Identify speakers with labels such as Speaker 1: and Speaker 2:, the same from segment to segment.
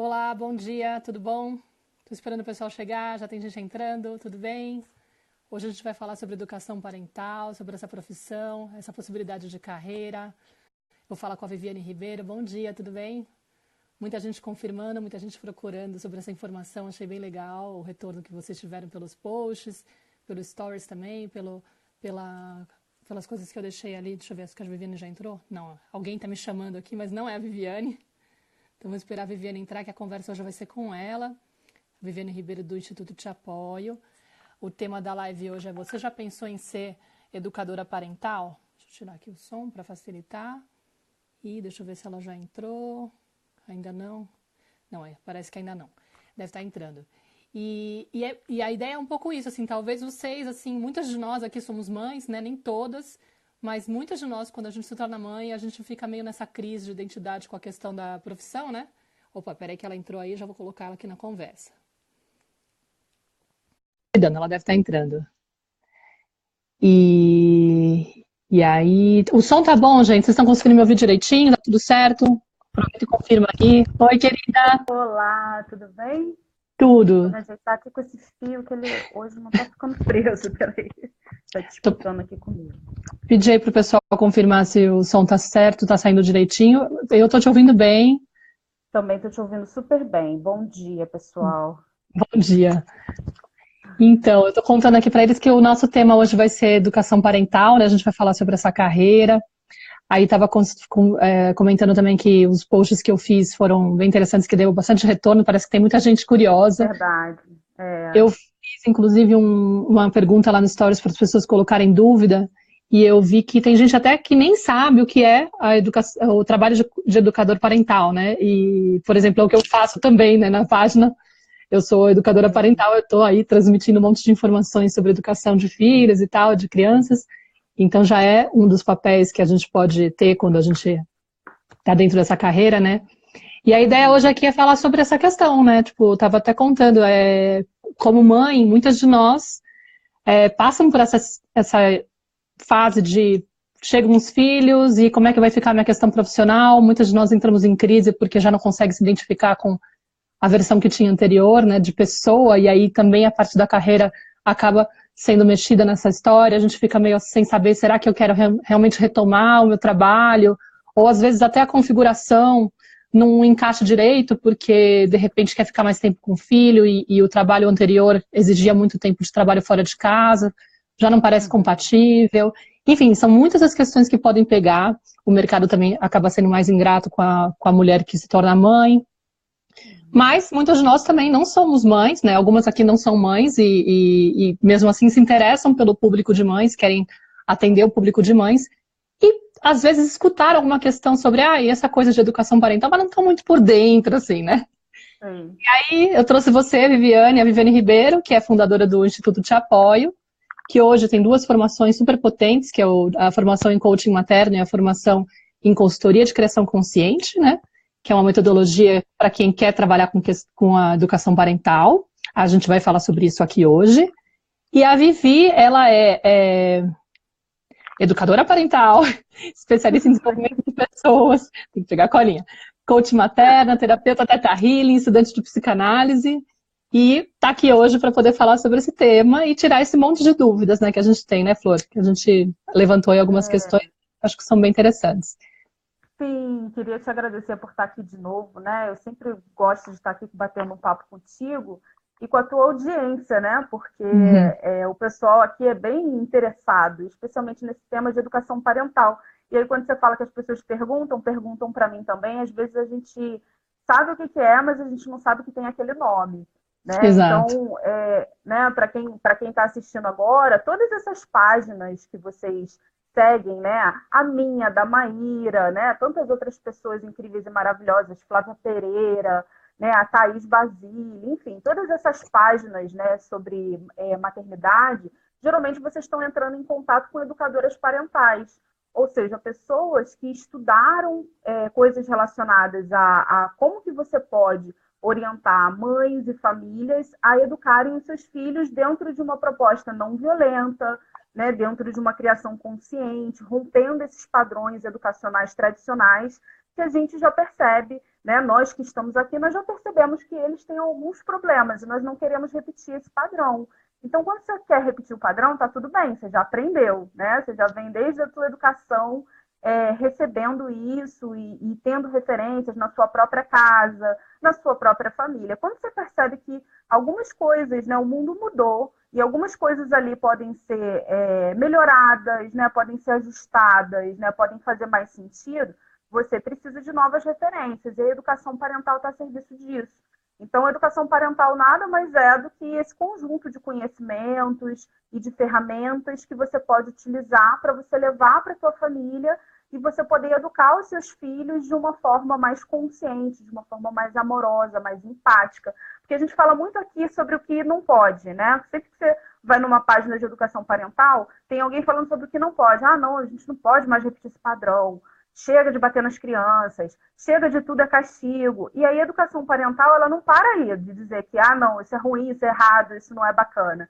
Speaker 1: Olá, bom dia, tudo bom? Estou esperando o pessoal chegar, já tem gente entrando, tudo bem? Hoje a gente vai falar sobre educação parental, sobre essa profissão, essa possibilidade de carreira. Vou falar com a Viviane Ribeiro. Bom dia, tudo bem? Muita gente confirmando, muita gente procurando sobre essa informação. Achei bem legal o retorno que vocês tiveram pelos posts, pelos stories também, pelas coisas que eu deixei ali. Deixa eu ver, acho que a Viviane já entrou. Não, alguém está me chamando aqui, mas não é a Viviane. Então, vamos esperar a Viviane entrar, que a conversa hoje vai ser com ela. Viviane Ribeiro, do Instituto Te Apoio. O tema da live hoje é: você já pensou em ser educadora parental? Deixa eu tirar aqui o som para facilitar. E deixa eu ver se ela já entrou. Ainda não? Não, parece que ainda não. Deve estar entrando. E a ideia é um pouco isso, assim, talvez vocês, assim, muitas de nós aqui somos mães, né? Nem todas, mas muitas de nós, quando a gente se torna mãe, a gente fica meio nessa crise de identidade com a questão da profissão, né? Opa, peraí que ela entrou aí, já vou colocar ela aqui na conversa. Ela deve estar entrando. E aí, o som tá bom, gente? Vocês estão conseguindo me ouvir direitinho? Tá tudo certo? Aproveita e confirma aí. Oi, querida.
Speaker 2: Olá, tudo bem?
Speaker 1: Tudo.
Speaker 2: Vamos ajeitar aqui com esse fio que ele hoje não tá ficando preso, peraí. Tá
Speaker 1: Tô
Speaker 2: disputando aqui comigo.
Speaker 1: Pedi aí pro pessoal confirmar se o som tá certo, tá saindo direitinho. Eu tô te ouvindo bem.
Speaker 2: Também tô te ouvindo super bem. Bom dia, pessoal.
Speaker 1: Bom dia. Então, eu tô contando aqui para eles que o nosso tema hoje vai ser educação parental, né? A gente vai falar sobre essa carreira. Aí estava comentando também que os posts que eu fiz foram bem interessantes, que deu bastante retorno, parece que tem muita gente curiosa.
Speaker 2: Verdade. É,
Speaker 1: Eu fiz, inclusive, uma pergunta lá no Stories para as pessoas colocarem dúvida, e eu vi que tem gente até que nem sabe o que é o trabalho de educador parental, né? E, por exemplo, é o que eu faço também, né, na página. Eu sou educadora
Speaker 2: sim.
Speaker 1: parental, eu estou aí transmitindo um monte de informações sobre educação de filhos e tal, de crianças. Então já é um dos papéis que a gente pode ter quando a gente está dentro dessa carreira, né? E a ideia hoje
Speaker 2: Uhum.
Speaker 1: aqui é falar sobre essa questão, né? Tipo, eu estava até contando, como mãe, muitas de nós passam por essa fase de chegam os filhos e como é que vai ficar a minha questão profissional. Muitas de nós entramos em crise porque já não consegue se identificar com a versão que tinha anterior, né, de pessoa, e aí também a parte da carreira acaba sendo mexida nessa história, a gente fica meio sem saber, será que eu quero realmente retomar o meu trabalho? Ou às vezes até a configuração não encaixa direito, porque de repente quer ficar mais tempo com o filho e o trabalho anterior exigia muito tempo de trabalho fora de casa, já não parece
Speaker 2: Uhum.
Speaker 1: compatível. Enfim, são muitas as questões que podem pegar. O mercado também acaba sendo mais ingrato com a mulher que se torna mãe.
Speaker 2: Uhum.
Speaker 1: Mas muitas de nós também não somos mães, né? Algumas aqui não são mães e mesmo assim se interessam pelo público de mães, querem atender o público de mães e às vezes escutaram alguma questão sobre e essa coisa de educação parental, mas não estão muito por dentro, assim, né?
Speaker 2: Sim.
Speaker 1: E eu trouxe você, a Viviane Ribeiro, que é fundadora do Instituto Te Apoio, que hoje tem duas formações super potentes, que é a formação em coaching materno e a formação em consultoria de criação consciente, né? Que é uma metodologia para quem quer trabalhar com a educação parental. A gente vai falar sobre isso aqui hoje. E a Vivi, ela é educadora parental, especialista em desenvolvimento de pessoas, tem que pegar a colinha, coach materna, terapeuta Teta Healing, estudante de psicanálise, e está aqui hoje para poder falar sobre esse tema e tirar esse monte de dúvidas, né, que a gente tem, né, Flor? Que a gente levantou aí algumas questões, acho que são bem interessantes.
Speaker 2: Sim, queria te agradecer por estar aqui de novo, né? Eu sempre gosto de estar aqui batendo um papo contigo e com a tua audiência, né? Porque
Speaker 1: Uhum.
Speaker 2: o pessoal aqui é bem interessado, especialmente nesse tema de educação parental. E aí, quando você fala que as pessoas perguntam para mim também, às vezes a gente sabe o que é, mas a gente não sabe que tem aquele nome. Né?
Speaker 1: Exato.
Speaker 2: Então, né, para quem está assistindo agora, todas essas páginas que vocês seguem, né? A minha, da Maíra, né? Tantas outras pessoas incríveis e maravilhosas, Flávia Pereira, né? A Thaís Basile, enfim, todas essas páginas, né, sobre maternidade, geralmente vocês estão entrando em contato com educadoras parentais, ou seja, pessoas que estudaram coisas relacionadas a como que você pode orientar mães e famílias a educarem os seus filhos dentro de uma proposta não violenta, né, dentro de uma criação consciente, rompendo esses padrões educacionais tradicionais que a gente já percebe né, nós que estamos aqui, nós já percebemos que eles têm alguns problemas e nós não queremos repetir esse padrão. Então, quando você quer repetir o padrão, tá tudo bem, você já aprendeu, né? Você já vem desde a sua educação recebendo isso e tendo referências na sua própria casa, na sua própria família. Quando você percebe que algumas coisas, né, o mundo mudou e algumas coisas ali podem ser melhoradas, né, podem ser ajustadas, né, podem fazer mais sentido, você precisa de novas referências e a educação parental está a serviço disso. Então, a educação parental nada mais é do que esse conjunto de conhecimentos e de ferramentas que você pode utilizar para você levar para a sua família e você poder educar os seus filhos de uma forma mais consciente, de uma forma mais amorosa, mais empática. Porque a gente fala muito aqui sobre o que não pode, né? Sempre que você vai numa página de educação parental, tem alguém falando sobre o que não pode. Ah, não, a gente não pode mais repetir esse padrão. Chega de bater nas crianças, chega de tudo é castigo. E aí a educação parental, ela não para aí de dizer que, ah, não, isso é ruim, isso é errado, isso não é bacana.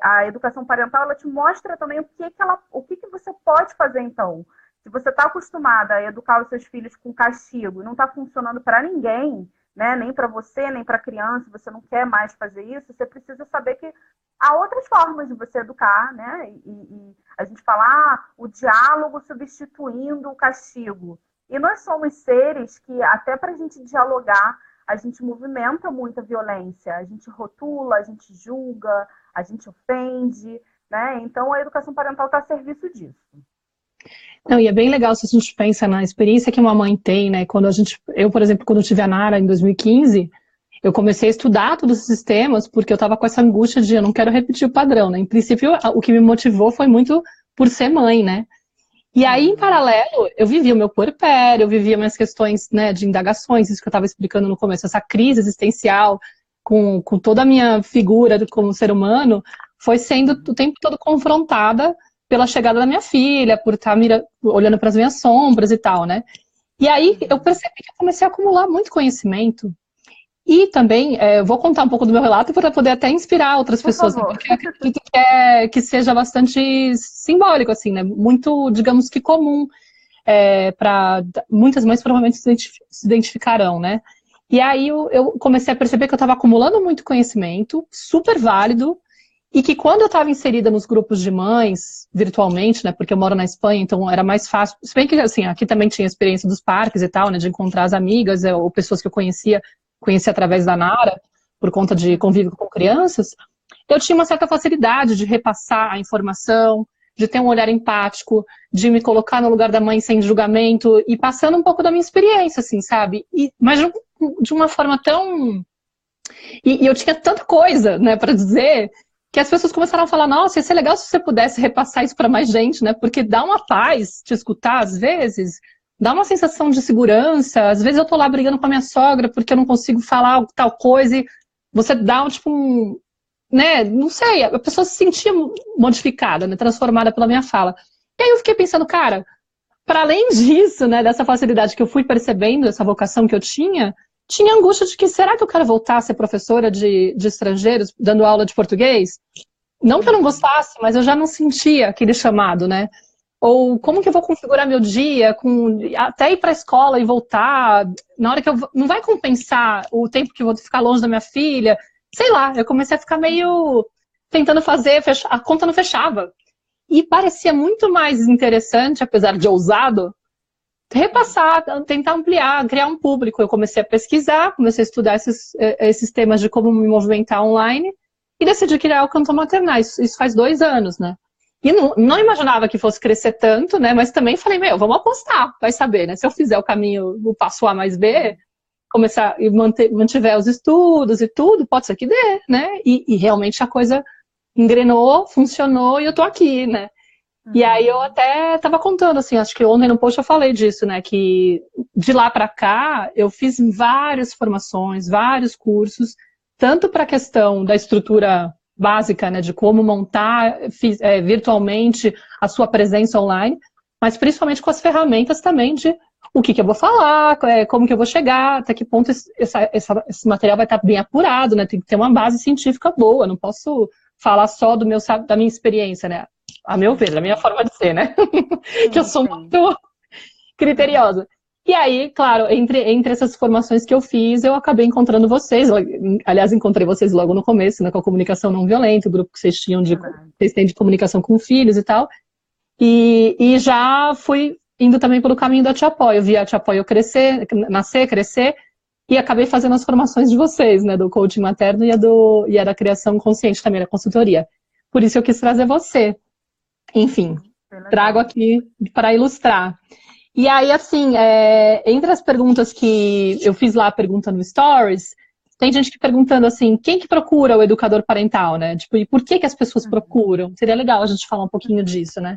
Speaker 2: A educação parental, ela te mostra também o que você pode fazer, então. Se você está acostumada a educar os seus filhos com castigo e não está funcionando para ninguém, né, nem para você, nem para a criança, você não quer mais fazer isso, você precisa saber que há outras formas de você educar, né? E a gente fala, o diálogo substituindo o castigo. E nós somos seres que, até para a gente dialogar, a gente movimenta muita violência, a gente rotula, a gente julga, a gente ofende, né? Então, a educação parental está a serviço disso.
Speaker 1: Não, e é bem legal se a gente pensa na experiência que uma mãe tem, né? Eu, por exemplo, quando tive a Nara em 2015, eu comecei a estudar todos os sistemas porque eu estava com essa angústia de eu não quero repetir o padrão, né? Em princípio, o que me motivou foi muito por ser mãe, né? E aí, em paralelo, eu vivia o meu puerpério, eu vivia minhas questões, né, de indagações, isso que eu estava explicando no começo, essa crise existencial com toda a minha figura como ser humano, foi sendo o tempo todo confrontada pela chegada da minha filha, por estar olhando para as minhas sombras e tal, né? E aí eu percebi que eu comecei a acumular muito conhecimento. E também, eu vou contar um pouco do meu relato para poder até inspirar outras pessoas, né? Porque eu acredito que seja bastante simbólico, assim, né? Muito, digamos que comum, para muitas mães provavelmente se identificarão, né? E aí eu comecei a perceber que eu estava acumulando muito conhecimento, super válido, e que quando eu estava inserida nos grupos de mães, virtualmente, né, porque eu moro na Espanha, então era mais fácil, se bem que, assim, aqui também tinha a experiência dos parques e tal, né, de encontrar as amigas, ou pessoas que eu conhecia através da Nara, por conta de convívio com crianças, eu tinha uma certa facilidade de repassar a informação, de ter um olhar empático, de me colocar no lugar da mãe sem julgamento, e passando um pouco da minha experiência, assim, sabe? Mas de uma forma tão... E eu tinha tanta coisa, né, para dizer, que as pessoas começaram a falar, nossa, ia ser legal se você pudesse repassar isso para mais gente, né? Porque dá uma paz te escutar, às vezes, dá uma sensação de segurança. Às vezes eu tô lá brigando com a minha sogra porque eu não consigo falar tal coisa e você dá né? Não sei, a pessoa se sentia modificada, né? Transformada pela minha fala. E aí eu fiquei pensando, cara, para além disso, né, dessa facilidade que eu fui percebendo, essa vocação que eu tinha angústia de que, será que eu quero voltar a ser professora de estrangeiros, dando aula de português? Não que eu não gostasse, mas eu já não sentia aquele chamado, né? Ou como que eu vou configurar meu dia, até ir para a escola e voltar, na hora que não vai compensar o tempo que eu vou ficar longe da minha filha? Sei lá, eu comecei a ficar meio tentando fazer, a conta não fechava. E parecia muito mais interessante, apesar de ousado, repassar, tentar ampliar, criar um público. Eu comecei a pesquisar, comecei a estudar esses temas de como me movimentar online e decidi criar o Cantor Maternal. Isso faz 2 anos, né? E não imaginava que fosse crescer tanto, né? Mas também falei, vamos apostar, vai saber, né? Se eu fizer o caminho, o passo A mais B, começar e mantiver os estudos e tudo, pode ser que dê, né? E realmente a coisa engrenou, funcionou e eu tô aqui, né? E aí eu até tava contando, assim, acho que ontem no post eu falei disso, né, que de lá pra cá eu fiz várias formações, vários cursos, tanto para a questão da estrutura básica, né, de como montar virtualmente a sua presença online, mas principalmente com as ferramentas também de o que eu vou falar, como que eu vou chegar, até que ponto esse material vai estar bem apurado, né, tem que ter uma base científica boa, não posso falar só da minha experiência, né, a meu ver, da minha forma de ser, né? Que eu sou muito criteriosa. E aí, claro, entre essas formações que eu fiz, eu acabei encontrando vocês. Aliás, encontrei vocês logo no começo, né, com a comunicação não violenta, o grupo que vocês tinham
Speaker 2: Verdade.
Speaker 1: vocês têm de comunicação com filhos e tal. E já fui indo também pelo caminho da Te Apoio. Eu vi a Te Apoio crescer, nascer, crescer, e acabei fazendo as formações de vocês, né, do coaching materno e a da criação consciente também, da consultoria. Por isso eu quis trazer você. Enfim,
Speaker 2: Bem
Speaker 1: trago
Speaker 2: legal.
Speaker 1: aqui para ilustrar. E aí, assim, entre as perguntas que eu fiz lá, a pergunta no Stories, tem gente que perguntando assim, quem que procura o educador parental, né? Tipo, e por que que as pessoas
Speaker 2: Uhum.
Speaker 1: procuram? Seria legal a gente falar um pouquinho disso, né?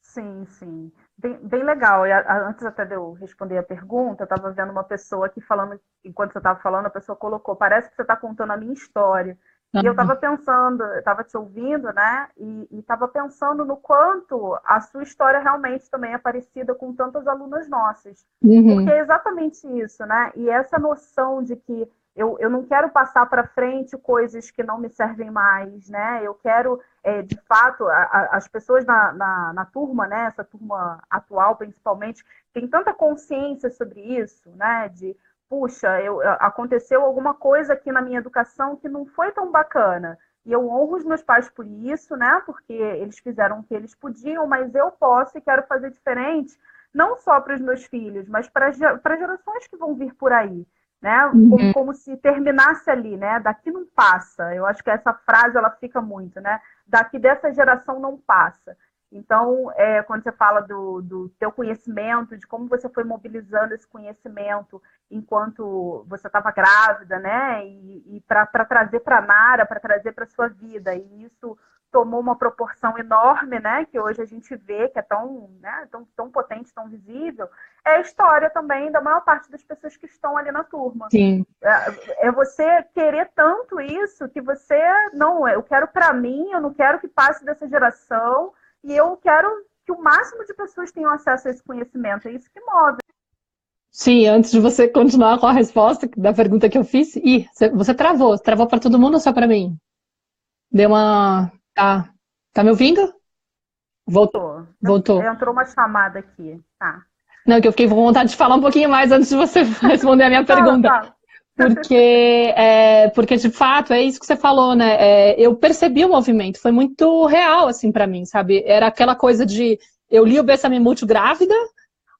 Speaker 2: Sim, sim. Bem legal. E antes até de eu responder a pergunta, eu estava vendo uma pessoa aqui falando, enquanto você estava falando, a pessoa colocou, parece que você está contando a minha história. E eu estava pensando, eu estava te ouvindo, né? E estava pensando no quanto a sua história realmente também é parecida com tantas alunas nossas. Porque
Speaker 1: Uhum,
Speaker 2: é exatamente isso, né? E essa noção de que eu não quero passar para frente coisas que não me servem mais, né? Eu quero de fato, as pessoas na turma, né, essa turma atual principalmente, tem tanta consciência sobre isso, né, de, puxa, aconteceu alguma coisa aqui na minha educação que não foi tão bacana, e eu honro os meus pais por isso, né, porque eles fizeram o que eles podiam, mas eu posso e quero fazer diferente, não só para os meus filhos, mas para gerações que vão vir por aí, né?
Speaker 1: uhum.
Speaker 2: Como se terminasse ali, né? Daqui não passa. Eu acho que essa frase ela fica muito, né? Daqui dessa geração não passa. Então, quando você fala do teu conhecimento, de como você foi mobilizando esse conhecimento enquanto você estava grávida, né? E para trazer para a Nara, para trazer para a sua vida. E isso tomou uma proporção enorme, né? Que hoje a gente vê que é tão, né, tão potente, tão visível. É a história também da maior parte das pessoas que estão ali na turma.
Speaker 1: Sim.
Speaker 2: É você querer tanto isso que você não, eu quero para mim, eu não quero que passe dessa geração e eu quero que o máximo de pessoas tenham acesso a esse conhecimento. É isso que move.
Speaker 1: Sim, antes de você continuar com a resposta da pergunta que eu fiz, você travou para todo mundo ou só para mim? Deu uma. Tá me ouvindo? Voltou.
Speaker 2: Pô,
Speaker 1: Voltou.
Speaker 2: entrou uma chamada aqui. Tá.
Speaker 1: Não, que eu fiquei com vontade de falar um pouquinho mais antes de você responder a minha
Speaker 2: Fala,
Speaker 1: pergunta.
Speaker 2: fala.
Speaker 1: Porque de fato é isso que você falou, né? Eu percebi o movimento, foi muito real assim para mim, sabe? Era aquela coisa de eu li o Bessame Mútil grávida,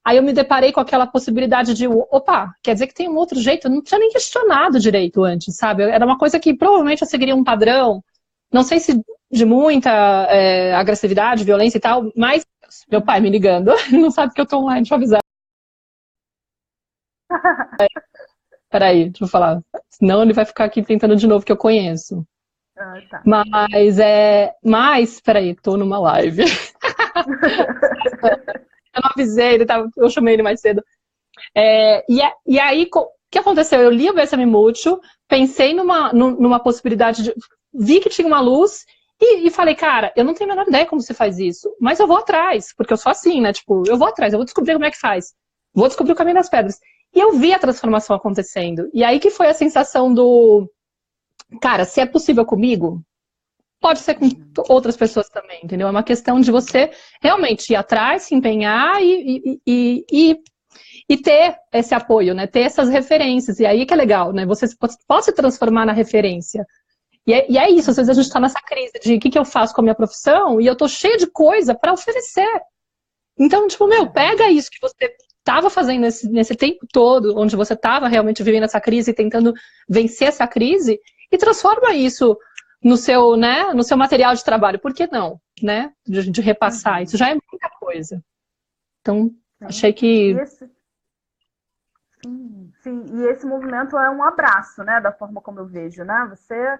Speaker 1: aí eu me deparei com aquela possibilidade de, opa, quer dizer que tem um outro jeito? Eu não tinha nem questionado direito antes, sabe? Era uma coisa que provavelmente eu seguiria um padrão, não sei se de muita agressividade, violência e tal, mas meu pai me ligando, ele não sabe que eu tô online, deixa eu avisar. Peraí, deixa eu falar. Senão ele vai ficar aqui tentando de novo que eu conheço.
Speaker 2: Ah, tá.
Speaker 1: Peraí, tô numa live. Eu não avisei, eu chamei ele mais cedo. E aí, o que aconteceu? Eu li o Bessame Mútil, pensei numa possibilidade de. Vi que tinha uma luz e falei, cara, eu não tenho a menor ideia como você faz isso, mas eu vou atrás, porque eu sou assim, né? Tipo, eu vou atrás, eu vou descobrir como é que faz. Vou descobrir o caminho das pedras. E eu vi a transformação acontecendo. E aí que foi a sensação do, cara, se é possível comigo, pode ser com outras pessoas também, entendeu? É uma questão de você realmente ir atrás, se empenhar e ter esse apoio, né? Ter essas referências. E aí que é legal, né? Você pode se transformar na referência. E é isso, às vezes a gente está nessa crise de o que eu faço com a minha profissão e eu tô cheia de coisa para oferecer. Então, tipo, pega isso que você estava fazendo nesse tempo todo, onde você estava realmente vivendo essa crise e tentando vencer essa crise, e transforma isso no seu, né, no seu material de trabalho. Por que não, né? De repassar. Isso
Speaker 2: Uhum.
Speaker 1: já é muita coisa. Então, achei
Speaker 2: Sim. E
Speaker 1: que.
Speaker 2: esse, sim, e esse movimento é um abraço, né? Da forma como eu vejo, né? Você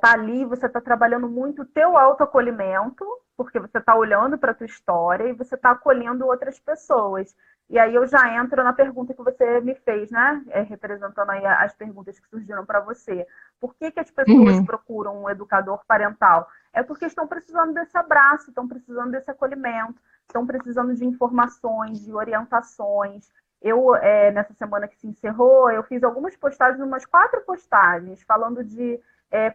Speaker 2: tá ali, você está trabalhando muito o teu autoacolhimento, porque você está olhando para a tua história e você está acolhendo outras pessoas. E aí eu já entro na pergunta que você me fez, né? Representando aí as perguntas que surgiram para você. Por que as pessoas
Speaker 1: Uhum,
Speaker 2: procuram um educador parental? É porque estão precisando desse abraço, estão precisando desse acolhimento, estão precisando de informações, de orientações. Nessa semana que se encerrou, eu fiz algumas postagens, umas 4 postagens, falando de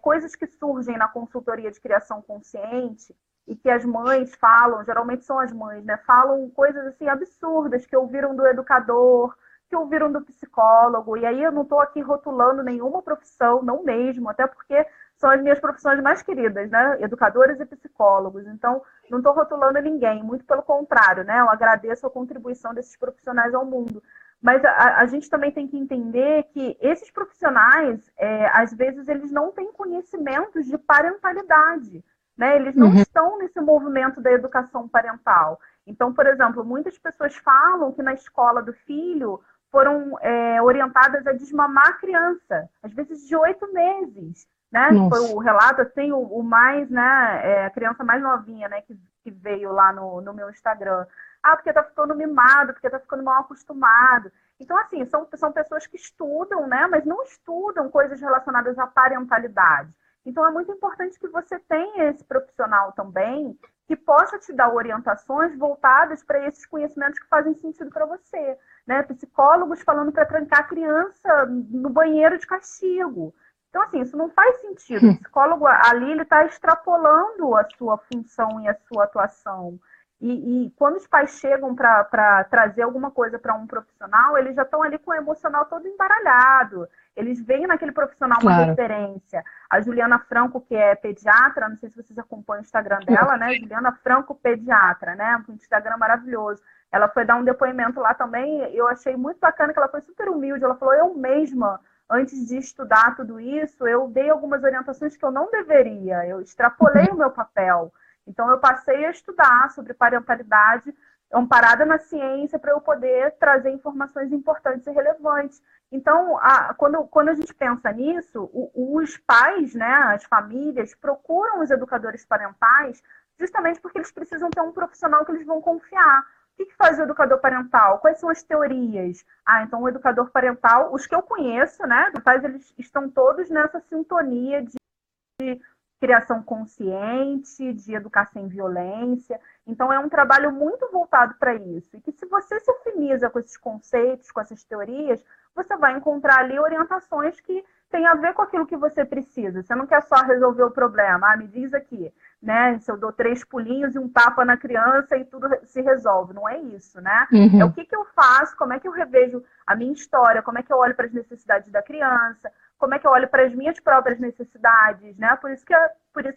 Speaker 2: coisas que surgem na consultoria de criação consciente e que as mães falam, geralmente são as mães, né? Falam coisas assim absurdas que ouviram do educador, que ouviram do psicólogo, e aí eu não estou aqui rotulando nenhuma profissão, não mesmo, até porque são as minhas profissões mais queridas, né? Educadores e psicólogos. Então, não estou rotulando ninguém, muito pelo contrário, né? Eu agradeço a contribuição desses profissionais ao mundo. Mas a gente também tem que entender que esses profissionais, às vezes, eles não têm conhecimentos de parentalidade, né? Eles não estão nesse movimento da educação parental. Então, por exemplo, muitas pessoas falam que na escola do filho foram orientadas a desmamar a criança, às vezes de 8 meses, né? Foi o relato, assim, o mais, né? A criança mais novinha, né? Que veio lá no meu Instagram. Ah, porque tá ficando mimado, porque tá ficando mal acostumado. Então, assim, são pessoas que estudam, né? Mas não estudam coisas relacionadas à parentalidade. Então, é muito importante que você tenha esse profissional também que possa te dar orientações voltadas para esses conhecimentos que fazem sentido para você, né? Psicólogos falando para trancar a criança no banheiro de castigo. Então, assim, isso não faz sentido. O psicólogo ali, ele está extrapolando a sua função e a sua atuação. E quando os pais chegam para trazer alguma coisa para um profissional, eles já estão ali com o emocional todo embaralhado. Eles veem naquele profissional uma referência. A Juliana Franco, que é pediatra, não sei se vocês acompanham o Instagram dela, né? Juliana Franco, pediatra, né? Um Instagram maravilhoso. Ela foi dar um depoimento lá também, eu achei muito bacana que ela foi super humilde. Ela falou, eu mesma, antes de estudar tudo isso, eu dei algumas orientações que eu não deveria. Eu extrapolei o meu papel. Então, eu passei a estudar sobre parentalidade amparada na ciência para eu poder trazer informações importantes e relevantes. Então, quando a gente pensa nisso, os pais, né, as famílias, procuram os educadores parentais justamente porque eles precisam ter um profissional que eles vão confiar. O que faz o educador parental? Quais são as teorias? Então, o educador parental, os que eu conheço, né, eles estão todos nessa sintonia de criação consciente, de educar sem violência. Então, é um trabalho muito voltado para isso. E que se você se afiniza com esses conceitos, com essas teorias, você vai encontrar ali orientações que têm a ver com aquilo que você precisa. Você não quer só resolver o problema. Me diz aqui, né? Se eu dou 3 pulinhos e um tapa na criança e tudo se resolve. Não é isso, né? É o que eu faço, como é que eu revejo a minha história, como é que eu olho para as necessidades da criança, como é que eu olho para as minhas próprias necessidades, né? Por isso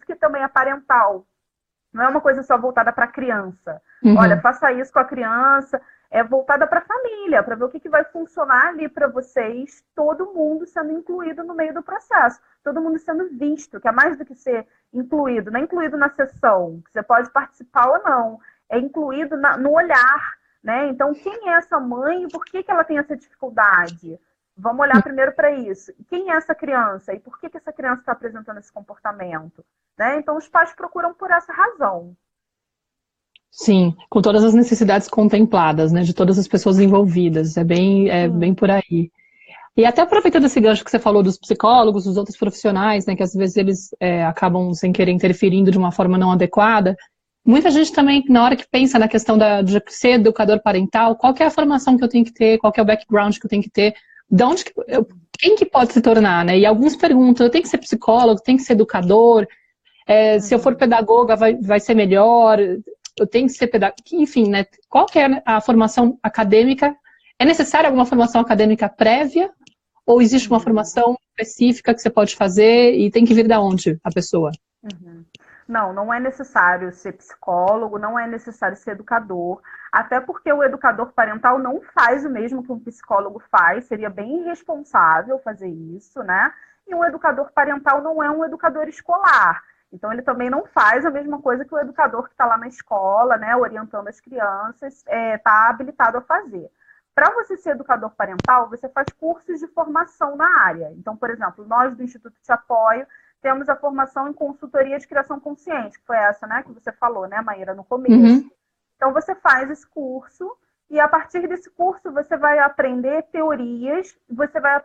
Speaker 2: que também é parental. Não é uma coisa só voltada para a criança. Olha, faça isso com a criança. É voltada para a família, para ver o que vai funcionar ali para vocês, todo mundo sendo incluído no meio do processo. Todo mundo sendo visto, que é mais do que ser incluído. Não é incluído na sessão, que você pode participar ou não. É incluído no olhar, né? Então, quem é essa mãe e por que ela tem essa dificuldade? Vamos olhar primeiro para isso. Quem é essa criança? E por que essa criança está apresentando esse comportamento? Né? Então, os pais procuram por essa razão.
Speaker 1: Sim, com todas as necessidades contempladas, né? De todas as pessoas envolvidas. É bem por aí. E até aproveitando esse gancho que você falou dos psicólogos, dos outros profissionais, né? Que às vezes eles acabam sem querer interferindo de uma forma não adequada. Muita gente também, na hora que pensa na questão de ser educador parental, qual que é a formação que eu tenho que ter, qual que é o background que eu tenho que ter, quem que pode se tornar, né? E alguns perguntam, eu tenho que ser psicólogo, tenho que ser educador, se eu for pedagoga vai ser melhor, eu tenho que ser pedagoga, enfim, né? Qual que é a formação acadêmica? É necessária alguma formação acadêmica prévia? Ou existe uma formação específica que você pode fazer e tem que vir da onde a pessoa?
Speaker 2: Não é necessário ser psicólogo, não é necessário ser educador, até porque o educador parental não faz o mesmo que um psicólogo faz, seria bem irresponsável fazer isso, né? E um educador parental não é um educador escolar, então ele também não faz a mesma coisa que o educador que está lá na escola, né, orientando as crianças, está habilitado a fazer. Para você ser educador parental, você faz cursos de formação na área. Então, por exemplo, nós do Instituto Te Apoio temos a formação em consultoria de criação consciente, que foi essa, né, que você falou, né, Maíra, no começo. Então, você faz esse curso e, a partir desse curso, você vai aprender teorias, você vai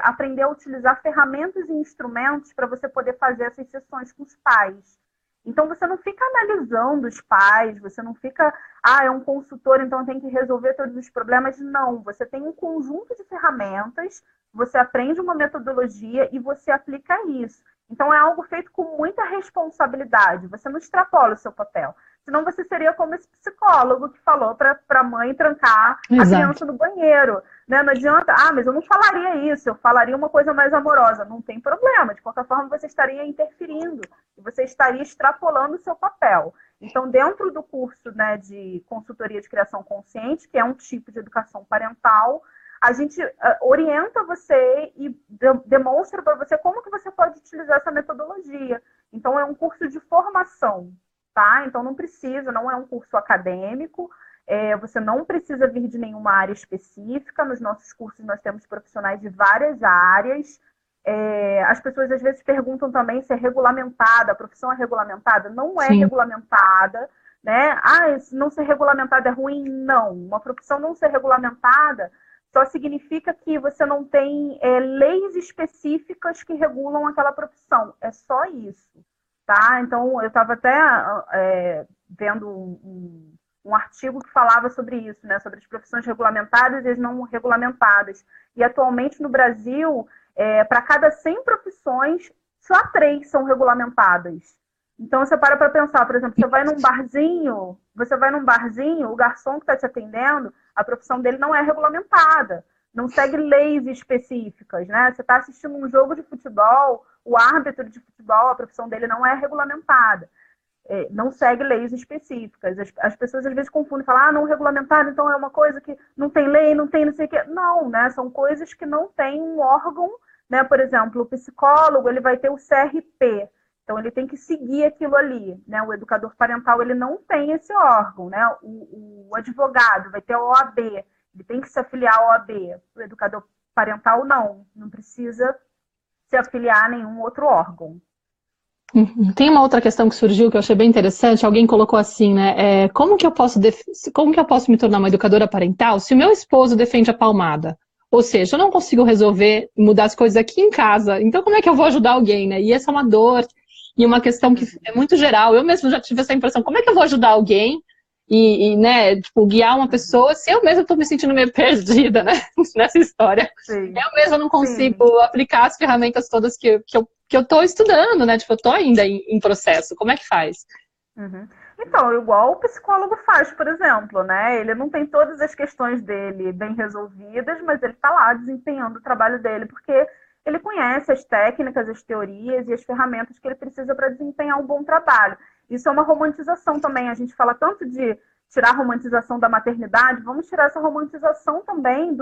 Speaker 2: aprender a utilizar ferramentas e instrumentos para você poder fazer essas sessões com os pais. Então, você não fica analisando os pais, você não fica, é um consultor, então tem que resolver todos os problemas. Não, você tem um conjunto de ferramentas, você aprende uma metodologia e você aplica isso. Então, é algo feito com muita responsabilidade. Você não extrapola o seu papel. Senão, você seria como esse psicólogo que falou para a mãe trancar a criança no banheiro. Né? Não adianta, mas eu não falaria isso, eu falaria uma coisa mais amorosa. Não tem problema. De qualquer forma, você estaria interferindo. E você estaria extrapolando o seu papel. Então, dentro do curso, né, de consultoria de criação consciente, que é um tipo de educação parental, a gente orienta você e demonstra para você como que você pode utilizar essa metodologia. Então, é um curso de formação, tá? Então, não é um curso acadêmico, você não precisa vir de nenhuma área específica. Nos nossos cursos, nós temos profissionais de várias áreas. As pessoas, às vezes, perguntam também se é regulamentada, a profissão é regulamentada? Não é regulamentada, né? Se não ser regulamentada é ruim? Não. Uma profissão não ser regulamentada só significa que você não tem leis específicas que regulam aquela profissão. É só isso, tá? Então, eu estava até vendo um artigo que falava sobre isso, né? Sobre as profissões regulamentadas e as não regulamentadas. E, atualmente, no Brasil, para cada 100 profissões, só 3 são regulamentadas. Então, você para pensar, por exemplo, você vai num barzinho, o garçom que está te atendendo, a profissão dele não é regulamentada, não segue leis específicas, né? Você está assistindo um jogo de futebol, o árbitro de futebol, a profissão dele não é regulamentada, não segue leis específicas. As pessoas às vezes confundem, falam, não regulamentada, então é uma coisa que não tem lei, não tem não sei o quê. Não, né? São coisas que não tem um órgão, né? Por exemplo, o psicólogo, ele vai ter o CRP, então, ele tem que seguir aquilo ali, né? O educador parental, ele não tem esse órgão, né? O advogado vai ter a OAB, ele tem que se afiliar à OAB. O educador parental, não precisa se afiliar a nenhum outro órgão.
Speaker 1: Tem uma outra questão que surgiu que eu achei bem interessante. Alguém colocou assim, né? Como que eu posso me tornar uma educadora parental se o meu esposo defende a palmada? Ou seja, eu não consigo resolver, mudar as coisas aqui em casa. Então, como é que eu vou ajudar alguém, né? E essa é uma dor e uma questão que é muito geral. Eu mesmo já tive essa impressão. Como é que eu vou ajudar alguém né, tipo, guiar uma pessoa se eu mesma estou me sentindo meio perdida, né? Nessa história. Sim. Eu mesma não consigo aplicar as ferramentas todas que eu estou estudando, né? Tipo, eu estou ainda em processo. Como é que faz?
Speaker 2: Então, igual o psicólogo faz, por exemplo, né? Ele não tem todas as questões dele bem resolvidas, mas ele está lá desempenhando o trabalho dele, porque ele conhece as técnicas, as teorias e as ferramentas que ele precisa para desempenhar um bom trabalho. Isso é uma romantização também. A gente fala tanto de tirar a romantização da maternidade, vamos tirar essa romantização também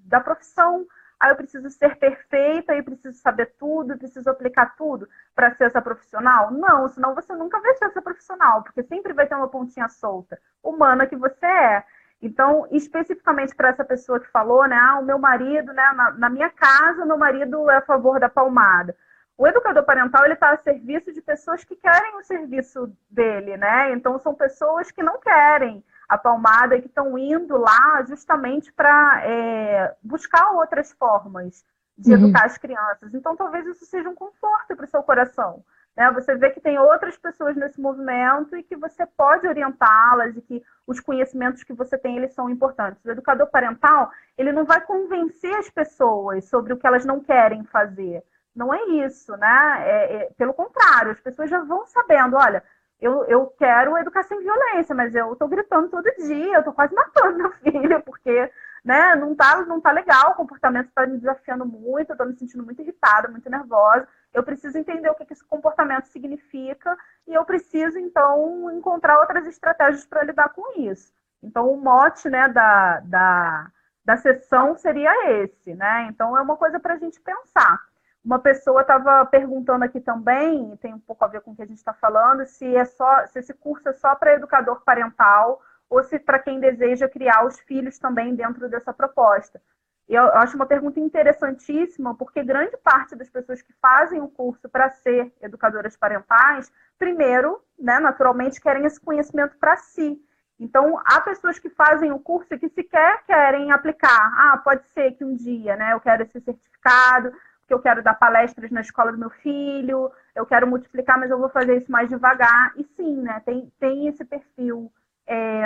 Speaker 2: da profissão. Eu preciso ser perfeita, eu preciso saber tudo, eu preciso aplicar tudo para ser essa profissional? Não, senão você nunca vai ser essa profissional, porque sempre vai ter uma pontinha solta, humana que você é. Então, especificamente para essa pessoa que falou, né? O meu marido, né? Na minha casa, meu marido é a favor da palmada. O educador parental, ele está a serviço de pessoas que querem o serviço dele, né? Então, são pessoas que não querem a palmada e que estão indo lá justamente para buscar outras formas de educar as crianças. Então, talvez isso seja um conforto para o seu coração. Né? Você vê que tem outras pessoas nesse movimento e que você pode orientá-las e que os conhecimentos que você tem, eles são importantes. O educador parental, ele não vai convencer as pessoas sobre o que elas não querem fazer. Não é isso, né? Pelo contrário, as pessoas já vão sabendo, olha, eu quero educar sem violência, mas eu estou gritando todo dia, eu estou quase matando meu filho, porque né, não tá legal, o comportamento está me desafiando muito, eu estou me sentindo muito irritada, muito nervosa. Eu preciso entender o que esse comportamento significa e eu preciso, então, encontrar outras estratégias para lidar com isso. Então, o mote, né, da sessão seria esse, né? Então, é uma coisa para a gente pensar. Uma pessoa estava perguntando aqui também, tem um pouco a ver com o que a gente está falando, se esse curso é só para educador parental ou se para quem deseja criar os filhos também dentro dessa proposta. E eu acho uma pergunta interessantíssima, porque grande parte das pessoas que fazem o curso para ser educadoras parentais, primeiro, né, naturalmente, querem esse conhecimento para si. Então, há pessoas que fazem o curso e que sequer querem aplicar. Pode ser que um dia, né, eu quero esse certificado, que eu quero dar palestras na escola do meu filho, eu quero multiplicar, mas eu vou fazer isso mais devagar. E sim, né, tem esse perfil